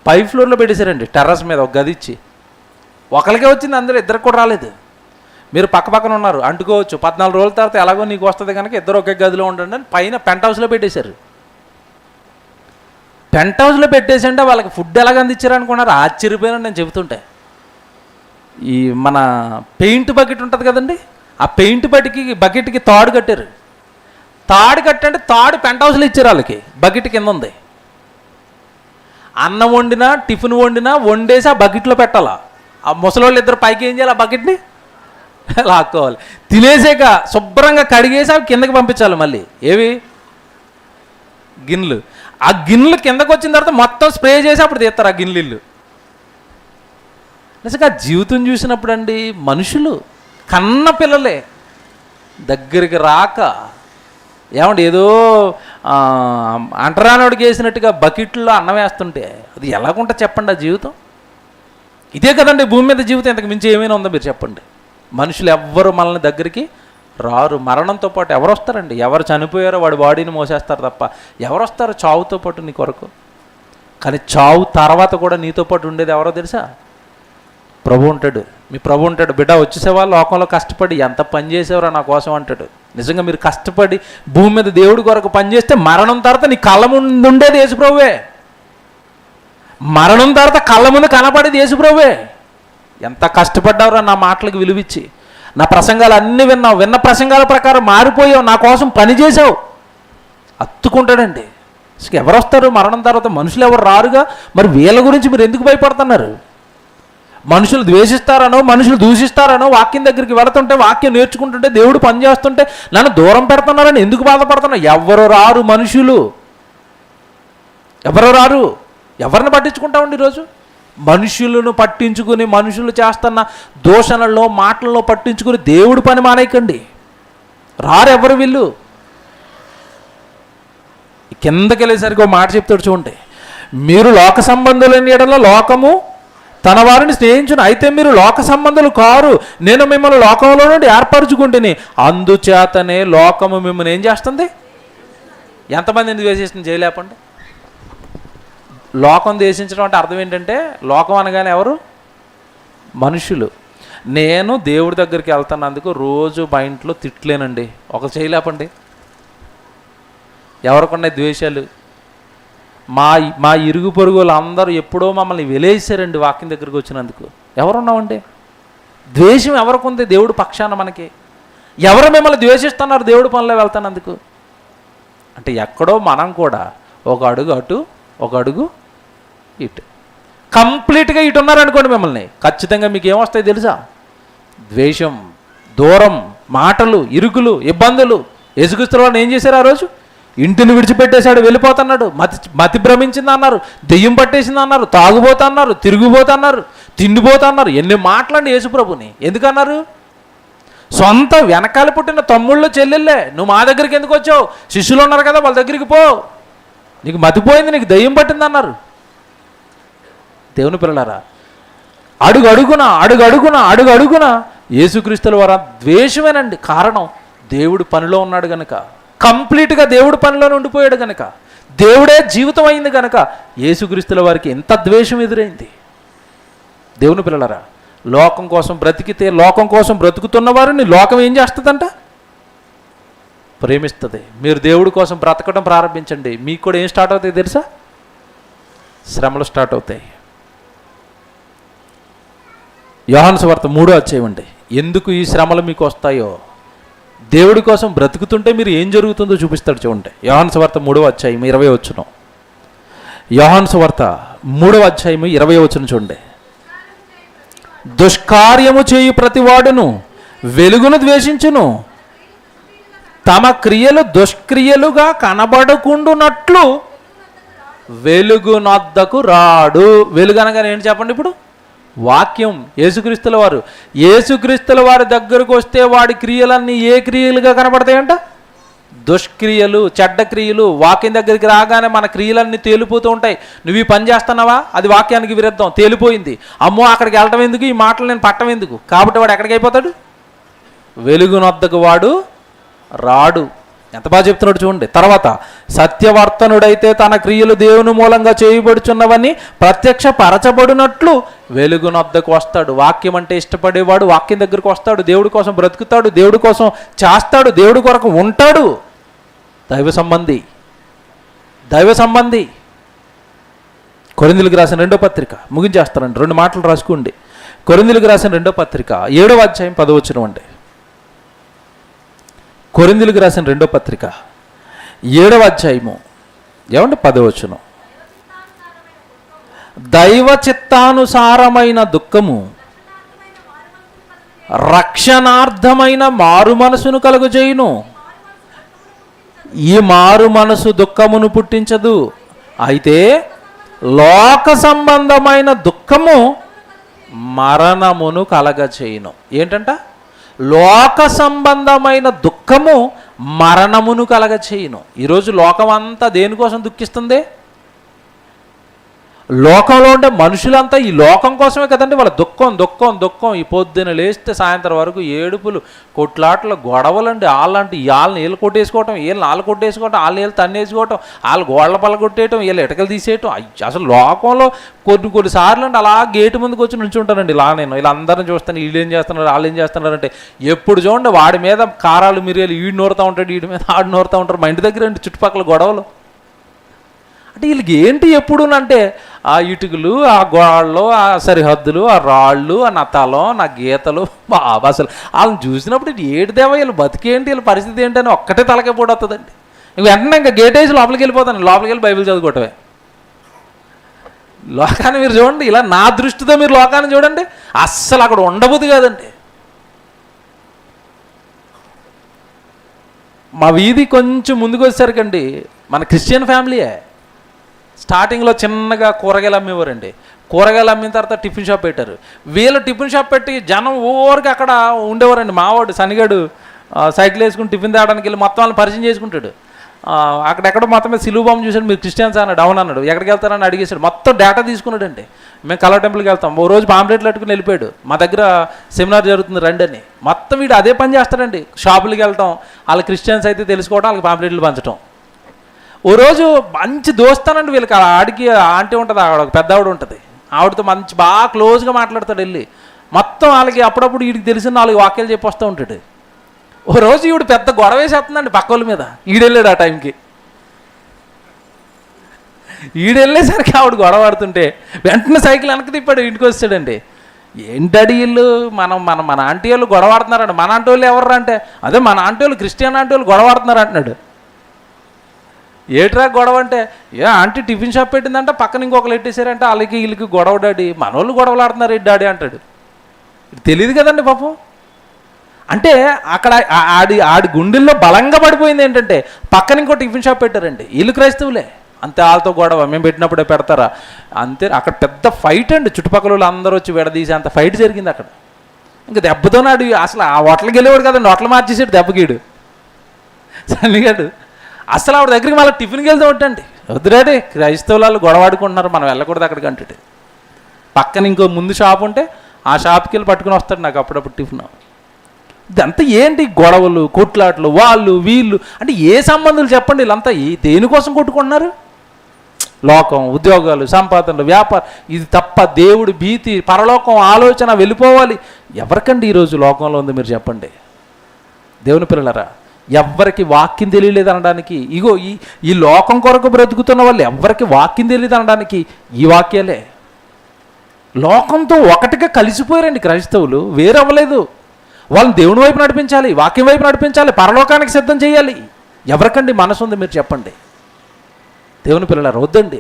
5th ఫ్లోర్లో పెట్టేశారండి, టెర్రస్ మీద ఒక గది ఇచ్చి. ఒకరికే వచ్చింది, అందరూ ఇద్దరికి కూడా రాలేదు. మీరు పక్కన ఉన్నారు, అంటుకోవచ్చు, 14 రోజుల తర్వాత ఎలాగో నీకు వస్తుంది కనుక ఇద్దరు ఒకే గదిలో ఉండండి అని పైన పెంట్ హౌస్లో పెట్టేశారు. పెంట్ హౌస్లో పెట్టేసంటే వాళ్ళకి ఫుడ్ ఎలాగ అందించారు అనుకున్నారు. ఆశ్చర్యపోయాను నేను చెబుతుంటే. ఈ మన పెయింట్ బకెట్ ఉంటుంది కదండి, ఆ పెయింట్ బకెట్కి తాడు కట్టారు. తాడు కట్టంటే తాడు పెంట్ హౌస్లో ఇచ్చారు వాళ్ళకి, బకెట్ కింద ఉంది. అన్నం వండినా టిఫిన్ వండేసి ఆ బకెట్లో పెట్టాలా. ఆ ముసలోళ్ళు ఇద్దరు పైకి ఏం చేయాలి, ఆ బకెట్ని లాక్కోవాలి. తినేసాక శుభ్రంగా కడిగేసి అవి కిందకి పంపించాలి. మళ్ళీ ఏవి గిన్నెలు, ఆ గిన్నెలు కిందకు వచ్చిన తర్వాత మొత్తం స్ప్రే చేసి అప్పుడు తీస్తారు ఆ గిన్నెలు. నిజంగా జీవితం చూసినప్పుడు అండి, మనుషులు కన్న పిల్లలే దగ్గరికి రాక ఏమంటే ఏదో అంటరానోడికి వేసినట్టుగా బకెట్లో అన్నం వేస్తుంటే అది ఎలాగుంటుంది చెప్పండి ఆ జీవితం. ఇదే కదండి భూమి మీద జీవితం, ఇంతకు మించి ఏమైనా ఉందో మీరు చెప్పండి. మనుషులు ఎవ్వరు మనల్ని దగ్గరికి రారు. మరణంతో పాటు ఎవరు వస్తారండి? ఎవరు చనిపోయారో వాడి బాడీని మోసేస్తారు తప్ప ఎవరు వస్తారు చావుతో పాటు నీ కొరకు? కానీ చావు తర్వాత కూడా నీతో పాటు ఉండేది ఎవరో తెలుసా? ప్రభు ఉంటాడు. మీ ప్రభు ఉంటాడు. బిడ్డ వచ్చేసేవాళ్ళు లోకంలో కష్టపడి ఎంత పని చేసేవారో నా కోసం అంటాడు. నిజంగా మీరు కష్టపడి భూమి మీద దేవుడి కొరకు పనిచేస్తే మరణం తర్వాత నీ కళ్ళ ముందు ఉండేది యేసుప్రభువే. మరణం తర్వాత కళ్ళ ముందు కనపడేది యేసుప్రభువే. ఎంత కష్టపడ్డావురా నా మాటలకు విలువిచ్చి, నా ప్రసంగాలు అన్నీ విన్నావు, విన్న ప్రసంగాల ప్రకారం మారిపోయావు, నా కోసం పని చేసావు. అత్తుకుంటాడండి. ఎవరు వస్తారు మరణం తర్వాత? మనుషులు ఎవరు రారుగా. మరి వీళ్ళ గురించి మీరు ఎందుకు భయపడుతున్నారు? మనుషులు ద్వేషిస్తారనో, మనుషులు దూషిస్తారనో, వాక్యం దగ్గరికి వెళుతుంటే, వాక్యం నేర్చుకుంటుంటే, దేవుడు పని చేస్తుంటే నన్ను దూరం పెడుతున్నారని ఎందుకు బాధపడుతున్నా? ఎవరు రారు మనుషులు, ఎవరు రారు. ఎవరిని పట్టించుకుంటామండి ఈరోజు? మనుషులను పట్టించుకుని, మనుషులు చేస్తున్న దూషణల్లో మాటల్లో పట్టించుకుని దేవుడు పని మానేయకండి. రారు ఎవరు వీళ్ళు. కిందకి వెళ్ళేసరికి ఒక మాట చెప్తాడు చూడండి, మీరు లోక సంబంధులైన ఎడల లోకము తన వారిని స్నేహించును, అయితే మీరు లోక సంబంధులు కారు, నేను మిమ్మల్ని లోకంలో నుండి ఏర్పరచుకుంటుని, అందుచేతనే లోకము మిమ్మల్ని ఏం చేస్తుంది? ఎంతమందిని ద్వేషిస్తుంది చేయలేపండి. లోకం ద్వేషించడం అంటే అర్థం ఏంటంటే, లోకం అనగానే ఎవరు? మనుషులు. నేను దేవుడి దగ్గరికి వెళ్తున్నందుకు రోజు మా ఇంట్లో తిట్లేనండి, ఒక చేయలేపండి. ఎవరికున్నాయి ద్వేషాలు? మా ఇరుగు పొరుగులు అందరూ ఎప్పుడో మమ్మల్ని వెలేసారండి వాక్యం దగ్గరికి వచ్చినందుకు. ఎవరున్నామండి? ద్వేషం ఎవరికి ఉంది దేవుడు పక్షాన మనకి? ఎవరు మిమ్మల్ని ద్వేషిస్తున్నారు దేవుడి పనిలో వెళ్తానందుకు? అంటే ఎక్కడో మనం కూడా ఒక అడుగు అటు, ఒక అడుగు ఇటు, కంప్లీట్గా ఇటు ఉన్నారనుకోండి, మిమ్మల్ని ఖచ్చితంగా మీకు ఏమొస్తాయి తెలుసా? ద్వేషం, దూరం, మాటలు, ఇరుకులు, ఇబ్బందులు. యేసుక్రీస్తు వారిని ఏం చేశారు ఆ రోజు? ఇంటిని విడిచిపెట్టేశాడు, వెళ్ళిపోతున్నాడు. మతి భ్రమించింది అన్నారు, దెయ్యం పట్టేసింది అన్నారు, తాగుబోతన్నారు, తిరుగుబోతన్నారు, తిండిపోతన్నారు. ఎన్ని మాటలండి యేసుప్రభుని. ఎందుకన్నారు? సొంత వెనకాల పుట్టిన తమ్ముళ్ళు చెల్లెళ్ళే, నువ్వు మా దగ్గరికి ఎందుకు వచ్చావు? శిష్యులు ఉన్నారు కదా వాళ్ళ దగ్గరికి పో, నీకు మతిపోయింది, నీకు దెయ్యం పట్టింది అన్నారు. దేవుని పిల్లలారా, అడుగడుగున యేసుక్రీస్తుల వారు ద్వేషమేనండి కారణం. దేవుడు పనిలో ఉన్నాడు కనుక, కంప్లీట్గా దేవుడు పనిలోనే ఉండిపోయాడు కనుక, దేవుడే జీవితం అయింది కనుక యేసుక్రీస్తుల వారికి ఎంత ద్వేషం ఎదురైంది. దేవుని పిల్లలారా, లోకం కోసం బ్రతికితే, లోకం కోసం బ్రతుకుతున్న వారిని లోకం ఏం చేస్తుందంట? ప్రేమిస్తుంది. మీరు దేవుడి కోసం బ్రతకడం ప్రారంభించండి, మీకు కూడా ఏం స్టార్ట్ అవుతాయి తెలుసా? శ్రమలు స్టార్ట్ అవుతాయి. యోహాను సువార్త 3వ అధ్యాయం అండి. ఎందుకు ఈ శ్రమలు మీకు వస్తాయో, దేవుడి కోసం బ్రతుకుతుంటే మీరు ఏం జరుగుతుందో చూపిస్తాడు చూడండి. యోహాను సువార్త 3వ అధ్యాయం 20వ వచనం. యోహాను సువార్త 3వ అధ్యాయం 20వ వచనం చూడండి. దుష్కార్యము చేయు ప్రతివాడును వెలుగును ద్వేషించును, తమ క్రియలు దుష్క్రియలుగా కనబడకుండునట్లు వెలుగునొద్దకు రాడు. వెలుగు అనగానే ఏంటి చెప్పండి? ఇప్పుడు వాక్యం. యేసుక్రీస్తుల వారి దగ్గరకు వస్తే వాడి క్రియలన్నీ ఏ క్రియలుగా కనబడతాయంట? దుష్క్రియలు, చెడ్డ క్రియలు వాక్యం దగ్గరికి రాగానే మన క్రియలన్నీ తేలిపోతూ ఉంటాయి. నువ్వు ఈ పని చేస్తున్నావా, అది వాక్యానికి విరుద్ధం, తేలిపోయింది. అమ్మో అక్కడికి వెళ్ళటం ఎందుకు, ఈ మాటలు నేను పట్టం ఎందుకు. కాబట్టి వాడు ఎక్కడికి అయిపోతాడు, వెలుగునొద్దకు వాడు రాడు. ఎంత బాగా చెప్తున్నాడు చూడండి. తర్వాత సత్యవర్తనుడైతే తన క్రియలు దేవుని మూలంగా చేయబడుచున్నవని ప్రత్యక్షపరచబడినట్లు వెలుగునొద్దకు వస్తాడు. వాక్యం అంటే ఇష్టపడేవాడు వాక్యం దగ్గరికి వస్తాడు, దేవుడి కోసం బ్రతుకుతాడు, దేవుడి కోసం చేస్తాడు, దేవుడి కొరకు ఉంటాడు. దైవ సంబంధి. కొరింథీయులకు రాసిన 2వ పత్రిక, ముగించేస్తానండి, 2 మాటలు రాసుకోండి. కొరింథీయులకు రాసిన 2వ పత్రిక 7వ అధ్యాయం 10వ వచనం అండి. కొరింథీయులకు రాసిన 2వ పత్రిక 7వ అధ్యాయము 10వ వచనం. దైవ చిత్తానుసారమైన దుఃఖము రక్షణార్థమైన మారు మనసును కలుగజేయును. ఈ మారు మనసు దుఃఖమును పుట్టించదు, అయితే లోక సంబంధమైన దుఃఖము మరణమును కలగచేయును. ఏంటంట, లోక సంబంధమైన దుఃఖము మరణమును కలగచేయును. ఈరోజు లోకం అంతా దేనికోసం దుఃఖిస్తుంది? లోకంలో ఉండే మనుషులంతా ఈ లోకం కోసమే కదండి. వాళ్ళ దుఃఖం. ఈ పొద్దున లేస్తే సాయంత్రం వరకు ఏడుపులు, కొట్లాటలు, గొడవలండి. వాళ్ళంటే వాళ్ళని వీళ్ళు కొట్టేసుకోవటం, వీళ్ళని వాళ్ళు కొట్టేసుకోవటం, వీళ్ళు తన్నేసుకోవటం, వాళ్ళు గోడల పళ్ళ కొట్టేయటం, వీళ్ళు ఇటకలు తీసేయటం. అసలు లోకంలో కొన్నిసార్లు అంటే అలా గేటు ముందుకు వచ్చి నుంచుంటానండి. ఇలా నేను వీళ్ళందరిని చూస్తాను, వీళ్ళు ఏం చేస్తున్నారు, వాళ్ళు ఏం చేస్తున్నారు అంటే ఎప్పుడు చూడండి వాడి మీద కారాలు మిరియాలు ఈడు నోరుతూ ఉంటాడు, వీడి మీద ఆడు నోరుతూ ఉంటారు. మా ఇంటి దగ్గర అండి చుట్టుపక్కల గొడవలు. అంటే వీళ్ళకి ఏంటి ఎప్పుడు అంటే ఆ ఇటుకలు, ఆ గోడలు, ఆ సరిహద్దులు, ఆ రాళ్ళు, ఆ నతాలం, నా గీతలు. బాబా అసలు వాళ్ళని చూసినప్పుడు ఏడుదేవా వీళ్ళు బతికేంటి, వీళ్ళ పరిస్థితి ఏంటి అని ఒక్కటే తలకే పోడొస్తుందండి. వెంటనే ఇంకా గేట్ వేసి లోపలికి వెళ్ళిపోతాను, లోపలికి వెళ్ళి బైబిల్ చదువుకోవటమే. లోకాన్ని మీరు చూడండి, ఇలా నా దృష్టితో మీరు లోకాన్ని చూడండి, అస్సలు అక్కడ ఉండబుద్ది కాదండి. మా వీధి కొంచెం ముందుకు వచ్చేసరికండి మన క్రిస్టియన్ ఫ్యామిలీయే. స్టార్టింగ్లో చిన్నగా కూరగాయలు అమ్మేవారండి. కూరగాయలు అమ్మిన తర్వాత టిఫిన్ షాప్ పెట్టారు. వీళ్ళు టిఫిన్ షాప్ పెట్టి జనం ఊరికి అక్కడ ఉండేవారండి. మావాడు సనిగాడు సైకిల్ వేసుకుని టిఫిన్ తేవడానికి వెళ్ళి మొత్తం వాళ్ళని పరిచయం చేసుకుంటాడు. అక్కడెక్కడో మొత్తం మీద సిలువ బాంబు చూశాడు, మీరు క్రిస్టియన్స్ అన్నాడు. అవును అన్నాడు. ఎక్కడికి వెళ్తారని అడిగేశాడు. మొత్తం డేటా తీసుకున్నాడండి. మేము కలర్ టెంపుల్కి వెళ్తాం, ఓ రోజు పాంప్లెట్లు పెట్టుకుని వెళ్ళిపోయాడు. మా దగ్గర సెమినార్ జరుగుతుంది రండి అని. మొత్తం వీడు అదే పని చేస్తాడండి. షాపులకి వెళ్తాం, వాళ్ళు క్రిస్టియన్స్ అయితే తెలుసుకోవడం, వాళ్ళకి పాంప్లెట్లు పంచడం. ఓ రోజు మంచి దోస్తానండి వీళ్ళకి. ఆడికి ఆంటీ ఉంటుంది, ఆవిడ ఒక పెద్ద ఆవిడ ఉంటుంది, ఆవిడతో మంచి బాగా క్లోజ్గా మాట్లాడతాడు. వెళ్ళి మొత్తం వాళ్ళకి అప్పుడప్పుడు వీడికి తెలిసిన 4 వాక్యాలు చెప్పి వస్తూ ఉంటాడు. ఓ రోజు ఈవిడ పెద్ద గొడవ వేసేస్తుందండి పక్కోళ్ళ మీద. ఈడెళ్ళాడు ఆ టైంకి. ఈడెళ్ళేసరికి ఆవిడ గొడవ ఆడుతుంటే వెంటనే సైకిల్ వెనక్కి తిప్పాడు, ఇంటికి వస్తాడండి. ఏంటడి వీళ్ళు మన ఆంటీ వాళ్ళు గొడవ ఆడుతున్నారండి. మన ఆంటీ వాళ్ళు ఎవరు అంటే, అదే మన ఆంటీ వాళ్ళు క్రిస్టియన్ ఆంటీ వాళ్ళు గొడవ ఆడుతున్నారు అంటున్నాడు. ఏట్రా గొడవ అంటే, ఆంటీ టిఫిన్ షాప్ పెట్టిందంటే పక్కన ఇంకొకరు ఎట్టేశారంటే వాళ్ళకి వీళ్ళకి గొడవ డాడీ, మన వాళ్ళు గొడవలు ఆడుతున్నారు డాడీ అంటాడు. తెలియదు కదండి పాపం. అంటే అక్కడ ఆడి గుండెల్లో బలంగా పడిపోయింది ఏంటంటే పక్కన ఇంకో టిఫిన్ షాప్ పెట్టారండి, వీళ్ళు క్రైస్తవులే, అంతే వాళ్ళతో గొడవ, మేము పెట్టినప్పుడే పెడతారా అంతే. అక్కడ పెద్ద ఫైట్ అండి, చుట్టుపక్కల వాళ్ళు అందరూ వచ్చి విడదీసి అంత ఫైట్ జరిగింది అక్కడ. ఇంకా దెబ్బతో నాడు అసలు ఆ హోటల్కి వెళ్ళేవాడు కదండి, హోటల్ మార్చేసాడు దెబ్బగీడు సన్నిగాడు. అసలు ఆవిడ దగ్గరికి మళ్ళీ టిఫిన్కి వెళ్తూ ఉంటండి, వద్దురాడే క్రైస్తవులు గొడవాడుకుంటున్నారు, మనం వెళ్ళకూడదు అక్కడికి అంటే. పక్కన ఇంకో ముందు షాప్ ఉంటే ఆ షాప్కి వెళ్ళి పట్టుకుని వస్తాడు నాకు అప్పుడప్పుడు టిఫిన్. ఇదంతా ఏంటి గొడవలు, కొట్లాట్లు, వాళ్ళు వీళ్ళు అంటే ఏ సంబంధాలు చెప్పండి. వీళ్ళంతా దేనికోసం కొట్టుకుంటున్నారు? లోకం, ఉద్యోగాలు, సంపాదనలు, వ్యాపారం, ఇది తప్ప దేవుడు భీతి, పరలోకం ఆలోచన వెళ్ళిపోవాలి. ఎవరికండి ఈరోజు లోకంలో ఉంది మీరు చెప్పండి? దేవుని పిల్లలరా, ఎవ్వరికి వాక్యం తెలియలేదు అనడానికి ఇగో ఈ లోకం కొరకు బ్రతుకుతున్న వాళ్ళు ఎవ్వరికి వాక్యం తెలియదు అనడానికి ఈ వాక్యాలే. లోకంతో ఒకటిగా కలిసిపోయారండి క్రైస్తవులు, వేరవ్వలేదు. వాళ్ళని దేవుని వైపు నడిపించాలి, వాక్యం వైపు నడిపించాలి, పరలోకానికి సిద్ధం చేయాలి. ఎవరికండి మనసు ఉంది మీరు చెప్పండి? దేవుని పిల్లలారా, వద్దండి.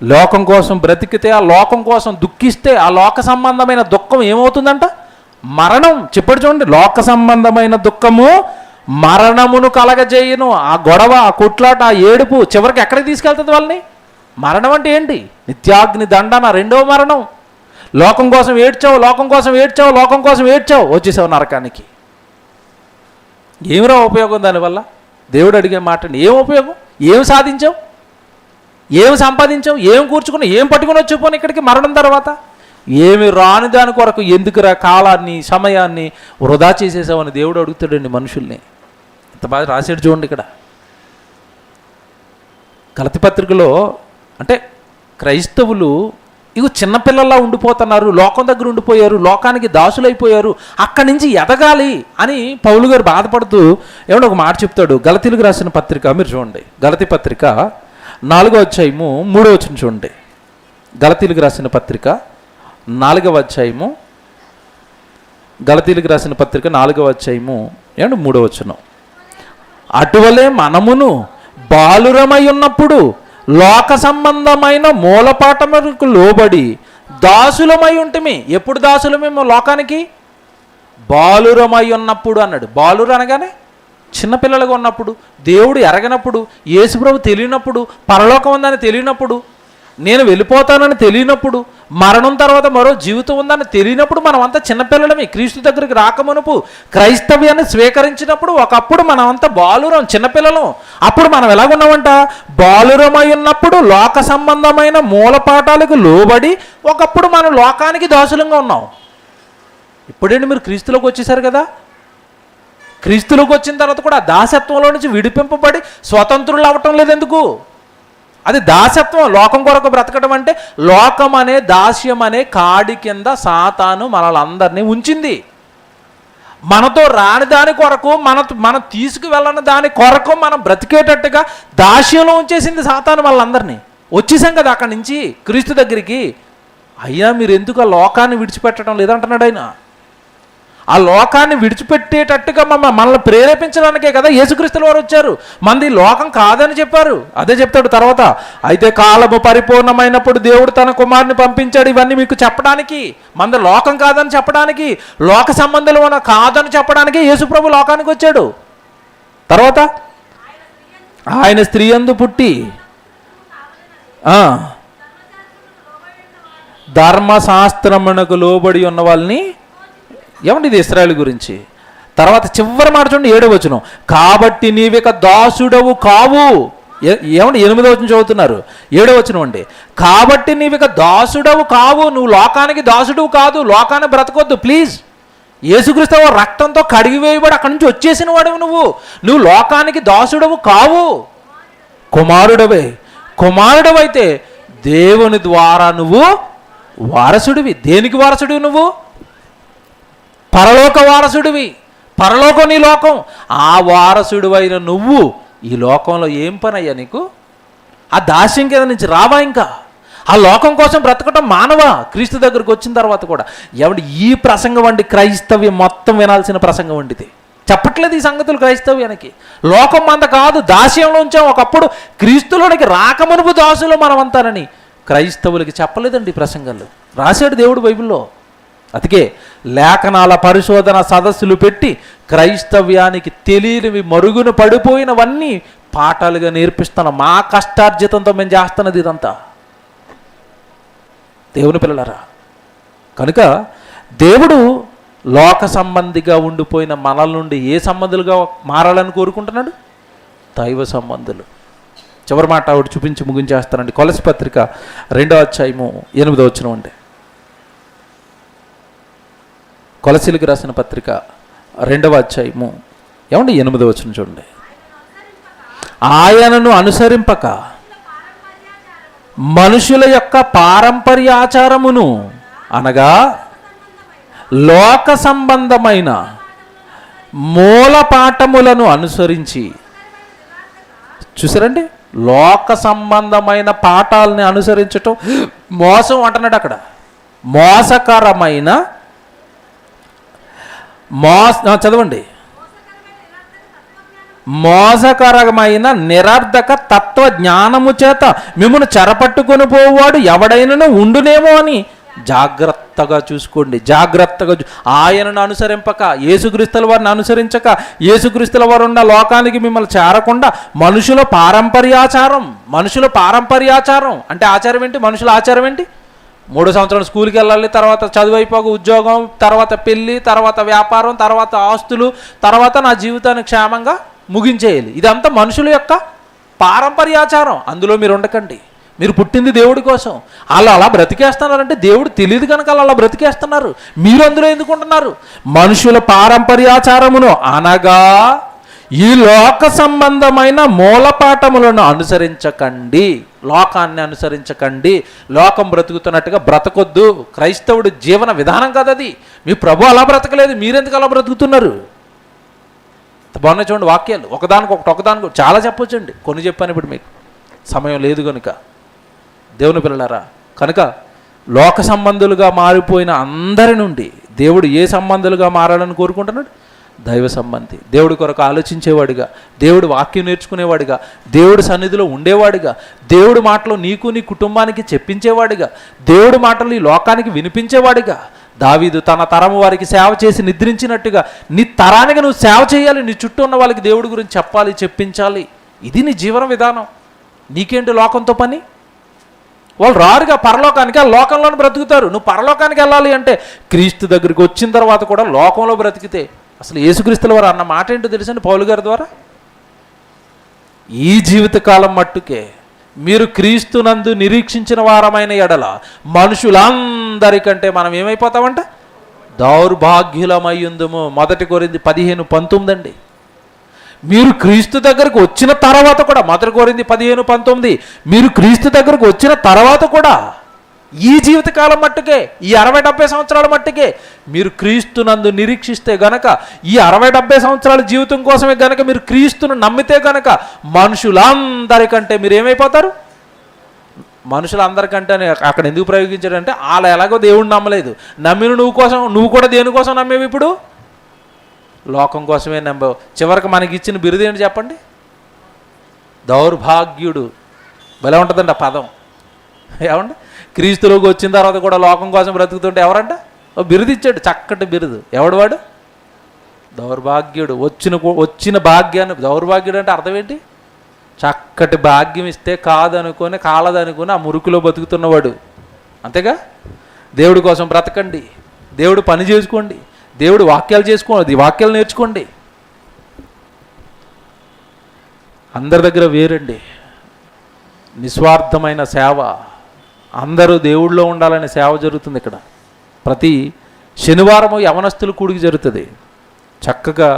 లోకం కోసం బ్రతికితే, ఆ లోకం కోసం దుఃఖిస్తే, ఆ లోక సంబంధమైన దుఃఖం ఏమవుతుందంట? మరణం. చెప్పండి చూడండి, లోక సంబంధమైన దుఃఖము మరణమును కలగజేయును. ఆ గొడవ, ఆ కొట్లాట, ఆ ఏడుపు చివరికి ఎక్కడికి తీసుకెళ్తుంది వాళ్ళని? మరణం అంటే ఏంటి? నిత్యాగ్ని దండన, 2వ మరణం. లోకం కోసం ఏడ్చావు, లోకం కోసం ఏడ్చావు, లోకం కోసం ఏడ్చావు, వచ్చేసావు నరకానికి. ఏమిరా ఉపయోగం దానివల్ల? దేవుడు అడిగే మాటని ఏం ఉపయోగం? ఏం సాధించావు? ఏం సంపాదించావు? ఏం కూర్చుకున్నావు? ఏం పట్టుకుని వచ్చిపోను ఇక్కడికి మరణం తర్వాత? ఏమి రాని దాని కొరకు ఎందుకురా కాలాన్ని సమయాన్ని వృధా చేసేసావని దేవుడు అడుగుతాడండి మనుషుల్ని. ఇంత బాగా రాసాడు చూడండి ఇక్కడ గలతీ పత్రికలో. అంటే క్రైస్తవులు ఇగో చిన్నపిల్లల్లా ఉండిపోతున్నారు, లోకం దగ్గర ఉండిపోయారు, లోకానికి దాసులైపోయారు, అక్కడి నుంచి ఎదగాలి అని పౌలు గారు బాధపడుతూ ఏమన్నా ఒక మాట చెప్తాడు. గలతీలకు రాసిన పత్రిక మీరు చూడండి, గలతీ పత్రిక 4వ అధ్యాయము 3వ వచనం చూడండి. గలతీలకు రాసిన పత్రిక 4వ అధ్యాయము, గలతీలకు రాసిన పత్రిక 4వ అధ్యాయము 3వ వచనం. అటువలే మనమును బాలురమై ఉన్నప్పుడు లోక సంబంధమైన మూలపాఠములకు లోబడి దాసులమై ఉంటమే. ఎప్పుడు దాసులమేమో లోకానికి? బాలురమై ఉన్నప్పుడు అన్నాడు. బాలురు అనగానే చిన్నపిల్లలుగా ఉన్నప్పుడు, దేవుడు ఎరగనప్పుడు, యేసుప్రభు తెలియనప్పుడు, పరలోకం ఉందని తెలియనప్పుడు, నేను వెళ్ళిపోతానని తెలియనప్పుడు, మరణం తర్వాత మరో జీవితం ఉందని తెలియనప్పుడు మనమంతా చిన్నపిల్లలమే. క్రీస్తు దగ్గరికి రాకమునుపు క్రైస్తవ్యాన్ని స్వీకరించినప్పుడు ఒకప్పుడు మనమంతా బాలురం, చిన్నపిల్లలం. అప్పుడు మనం ఎలాగున్నామంట? బాలురమై ఉన్నప్పుడు లోక సంబంధమైన మూలపాఠాలకు లోబడి ఒకప్పుడు మనం లోకానికి దాసులంగా ఉన్నాం. ఇప్పుడేంటి మీరు క్రీస్తులోకి వచ్చేసారు కదా? క్రీస్తులోకి వచ్చిన తర్వాత కూడా దాసత్వంలో నుంచి విడిపింపబడి స్వతంత్రులు అవ్వటం లేదు. ఎందుకు? అది దాసత్వం. లోకం కొరకు బ్రతకడం అంటే లోకం అనే దాస్యం అనే కాడి కింద సాతాను మనలందరినీ ఉంచింది. మనతో రాని దాని కొరకు, మనం తీసుకువెళ్ళని దాని కొరకు మనం బ్రతికేటట్టుగా దాస్యంలో ఉంచేసింది సాతాను మనలందరినీ. వచ్చేసాం కదా అక్కడి నుంచి క్రీస్తు దగ్గరికి. అయ్యా మీరు ఎందుకు ఆ లోకాన్ని విడిచిపెట్టడం లేదంటున్నాడు ఆయన. ఆ లోకాన్ని విడిచిపెట్టేటట్టుగా మనల్ని ప్రేరేపించడానికే కదా యేసుక్రీస్తుల వారు వచ్చారు. మంది లోకం కాదని చెప్పారు. అదే చెప్తాడు తర్వాత. అయితే కాలము పరిపూర్ణమైనప్పుడు దేవుడు తన కుమారుని పంపించాడు ఇవన్నీ మీకు చెప్పడానికి. మంది లోకం కాదని చెప్పడానికి, లోక సంబంధులు కాదని చెప్పడానికి యేసుప్రభు లోకానికి వచ్చాడు. తర్వాత ఆయన స్త్రీ యందు పుట్టి ధర్మశాస్త్రమునకు లోబడి ఉన్న వాళ్ళని, ఏమండి ఇది ఇశ్రాయేలు గురించి. తర్వాత చివరి మాట చూడండి 7వ వచనం. కాబట్టి నీవిక దాసుడవు కావు. ఏమండి 8వ వచనం చదువుతున్నారు, 7వ వచనం అండి. కాబట్టి నీవిక దాసుడవు కావు. నువ్వు లోకానికి దాసుడువు కాదు. లోకాన్ని బ్రతకొద్దు ప్లీజ్. యేసుక్రీస్తు రక్తంతో కడిగి వేయబడి అక్కడి నుంచి వచ్చేసిన వాడవు నువ్వు లోకానికి దాసుడవు కావు, కుమారుడవే. కుమారుడవైతే దేవుని ద్వారా నువ్వు వారసుడివి. దేనికి వారసుడివి నువ్వు? పరలోక వారసుడివి. పరలోకం నీ లోకం. ఆ వారసుడివైన నువ్వు ఈ లోకంలో ఏం పని అయ్యా నీకు? ఆ దాస్యం కింద నుంచి రావా? ఇంకా ఆ లోకం కోసం బ్రతకటం మానవా? క్రీస్తు దగ్గరకు వచ్చిన తర్వాత కూడా ఎవడి ఈ ప్రసంగం వంటి క్రైస్తవ్యం మొత్తం వినాల్సిన ప్రసంగం వంటిది. చెప్పట్లేదు ఈ సంగతులు క్రైస్తవ్యానికి. లోకం మంద కాదు, దాస్యంలో ఉంచాం. ఒకప్పుడు క్రీస్తులోనికి రాకమునుపు దాసులు మనమంతానని క్రైస్తవులకి చెప్పలేదండి ఈ ప్రసంగాలు. రాశాడు దేవుడు బైబిల్లో. అందుకే లేఖనాల పరిశోధన సదస్సులు పెట్టి క్రైస్తవ్యానికి తెలియనివి, మరుగున పడిపోయినవన్నీ పాఠాలుగా నేర్పిస్తున్నాం. మా కష్టార్జితంతో మేము చేస్తున్నది ఇదంతా దేవుని పిల్లలారా. కనుక దేవుడు లోక సంబంధిగా ఉండిపోయిన మనల నుండి ఏ సంబంధులుగా మారాలని కోరుకుంటున్నాడు? దైవ సంబంధులు. చివరి మాట ఆవిడ చూపించి ముగించేస్తానండి. కొలసి పత్రిక 2వ అధ్యాయము 8వ వచనం అండి. కొలసీలకు రాసిన పత్రిక 2వ అధ్యాయము 8వ వచనం చూడండి. ఆయనను అనుసరింపక మనుషుల యొక్క పారంపర్యాచారమును అనగా లోక సంబంధమైన మూలపాఠములను అనుసరించి, చూసారండి, లోక సంబంధమైన పాఠాలని అనుసరించటం మోసం అంటున్నాడు అక్కడ. మోసకరమైన చదవండి. మోసకరమైన నిరర్ధక తత్వ జ్ఞానము చేత మిమ్మల్ని చెరపట్టుకొని పోవాడు ఎవడైనా ఉండునేమో అని జాగ్రత్తగా చూసుకోండి. జాగ్రత్తగా ఆయనను అనుసరింపక, యేసుక్రీస్తుల వారిని అనుసరించక, యేసుక్రీస్తుల వారు ఉన్న లోకానికి మిమ్మల్ని చేరకుండా మనుషుల పారంపర్యాచారం అంటే ఆచారం ఏంటి? మనుషుల ఆచారం ఏంటి? 3 సంవత్సరాలు స్కూల్కి వెళ్ళాలి, తర్వాత చదువు అయిపోక ఉద్యోగం, తర్వాత పెళ్ళి, తర్వాత వ్యాపారం, తర్వాత ఆస్తులు, తర్వాత నా జీవితాన్ని క్షేమంగా ముగించేయాలి. ఇదంతా మనుషుల యొక్క పారంపర్యాచారం. అందులో మీరు ఉండకండి. మీరు పుట్టింది దేవుడి కోసం. వాళ్ళు అలా బ్రతికేస్తున్నారంటే దేవుడు తెలియదు కనుక అలా బ్రతికేస్తున్నారు. మీరు అందులో ఎందుకు ఉంటున్నారు? మనుషుల పారంపర్యాచారమును అనగా ఈ లోక సంబంధమైన మూలపాఠములను అనుసరించకండి. లోకాన్ని అనుసరించకండి. లోకం బ్రతుకుతున్నట్టుగా బ్రతకొద్దు. క్రైస్తవుడి జీవన విధానం కాదు అది. మీ ప్రభు అలా బ్రతకలేదు, మీరెందుకు అలా బ్రతుకుతున్నారు? బాగున్నాయి చూడండి వాక్యాలు, ఒకదానికి చాలా చెప్పొచ్చండి. కొన్ని చెప్పాను ఇప్పుడు, మీకు సమయం లేదు కనుక. దేవుని పిల్లలారా, కనుక లోక సంబంధులుగా మారిపోయిన అందరి నుండి దేవుడు ఏ సంబంధులుగా మారాలని కోరుకుంటున్నాడు? దైవ సంబంధి, దేవుడి కొరకు ఆలోచించేవాడిగా, దేవుడు వాక్యం నేర్చుకునేవాడిగా, దేవుడి సన్నిధిలో ఉండేవాడిగా, దేవుడి మాటలు నీకు నీ కుటుంబానికి చెప్పించేవాడిగా, దేవుడి మాటలు ఈ లోకానికి వినిపించేవాడిగా. దావీదు తన తరము వారికి సేవ చేసి నిద్రించినట్టుగా నీ తరానికి నువ్వు సేవ చేయాలి. నీ చుట్టూ ఉన్న వాళ్ళకి దేవుడి గురించి చెప్పాలి, చెప్పించాలి. ఇది నీ జీవన విధానం. నీకేంటి లోకంతో పని? వాళ్ళు రారుగా పరలోకానికి, ఆ లోకంలోనే బ్రతుకుతారు. నువ్వు పరలోకానికి వెళ్ళాలి అంటే క్రీస్తు దగ్గరికి వచ్చిన తర్వాత కూడా లోకంలో బ్రతికితే, అసలు యేసుక్రీస్తుల వారు అన్న మాట ఏంటో తెలుసండి పౌలు గారి ద్వారా? ఈ జీవితకాలం మట్టుకే మీరు క్రీస్తునందు నిరీక్షించిన వారమైన ఎడల మనుషులందరికంటే మనం ఏమైపోతామంట? దౌర్భాగ్యులమయ్యుందుము. 1 కొరింథీ 15:19 అండి. మీరు క్రీస్తు దగ్గరకు వచ్చిన తర్వాత కూడా, 1 కొరింథీ 15:19, మీరు క్రీస్తు దగ్గరకు వచ్చిన తర్వాత కూడా ఈ జీవితకాలం మట్టుకే, ఈ 60-70 సంవత్సరాల మట్టుకే మీరు క్రీస్తునందు నిరీక్షిస్తే గనక, ఈ 60-70 సంవత్సరాల జీవితం కోసమే గనక మీరు క్రీస్తును నమ్మితే గనక మనుషులందరికంటే మీరు ఏమైపోతారు? మనుషులందరికంటే అక్కడ ఎందుకు ప్రయోగించాడంటే, వాళ్ళు ఎలాగో దేవుడిని నమ్మలేదు. నమ్మిన నువ్వు కూడా దేనికోసం నమ్మేవి? ఇప్పుడు లోకం కోసమే నమ్మావు. చివరికి మనకి ఇచ్చిన బిరుదు ఏంటి చెప్పండి? దౌర్భాగ్యుడు. భలే ఉంటుందండి ఆ పదం. ఏమండి, క్రీస్తులోకి వచ్చిన తర్వాత కూడా లోకం కోసం బ్రతుకుతుంటే ఎవరంట? ఓ బిరుదు ఇచ్చాడు, చక్కటి బిరుదు. ఎవడు వాడు? దౌర్భాగ్యుడు. వచ్చిన భాగ్యాన్ని, దౌర్భాగ్యుడు అంటే అర్థం ఏంటి? చక్కటి భాగ్యం ఇస్తే కాదనుకొని కాలదనుకొని ఆ మురుకులో బతుకుతున్నవాడు. అంతేగా? దేవుడి కోసం బ్రతకండి, దేవుడు పని చేసుకోండి, దేవుడు వాక్యాలు చేసుకోండి, వాక్యాలు నేర్చుకోండి. అందరి దగ్గర వేరండి నిస్వార్థమైన సేవ. అందరూ దేవుళ్ళో ఉండాలనే సేవ జరుగుతుంది ఇక్కడ. ప్రతి శనివారము యవనస్తులు కూడికి జరుగుతుంది. చక్కగా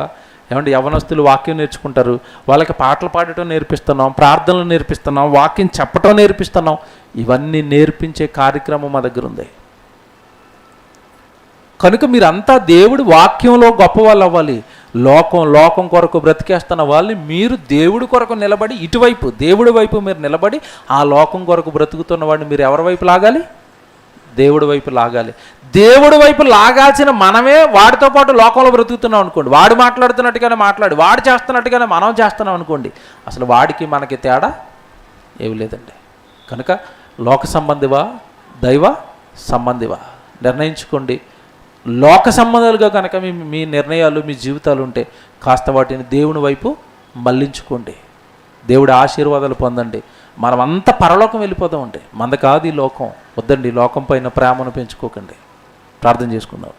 ఏమంటే యవనస్తులు వాక్యం నేర్చుకుంటారు. వాళ్ళకి పాటలు పాడటం నేర్పిస్తున్నాం, ప్రార్థనలు నేర్పిస్తున్నాం, వాక్యం చెప్పటం నేర్పిస్తున్నాం. ఇవన్నీ నేర్పించే కార్యక్రమం మా దగ్గర ఉంది. కనుక మీరంతా దేవుడి వాక్యంలో గొప్ప వాళ్ళు అవ్వాలి. లోకం కొరకు బ్రతికేస్తున్న వాళ్ళని మీరు దేవుడి కొరకు నిలబడి, ఇటువైపు దేవుడి వైపు మీరు నిలబడి, ఆ లోకం కొరకు బ్రతుకుతున్న వాడిని మీరు ఎవరి వైపు లాగాలి? దేవుడి వైపు లాగాలి. దేవుడి వైపు లాగాల్సిన మనమే వాడితో పాటు లోకంలో బ్రతుకుతున్నాం అనుకోండి. వాడు మాట్లాడుతున్నట్టుగానే వాడు చేస్తున్నట్టుగానే మనం చేస్తున్నాం అనుకోండి. అసలు వాడికి మనకి తేడా ఏమి లేదండి. కనుక లోక సంబంధివా దైవ సంబంధివా నిర్ణయించుకోండి. లోక సంబంధాలుగా కనుక మీ నిర్ణయాలు, మీ జీవితాలు ఉంటే కాస్త వాటిని దేవుని వైపు మళ్ళించుకోండి. దేవుడి ఆశీర్వాదాలు పొందండి. మనమంతా పరలోకం వెళ్ళిపోతామండి. మంద కాదు ఈ లోకం. వద్దండి, లోకం పైన ప్రేమను పెంచుకోకండి. ప్రార్థన చేసుకుందాం.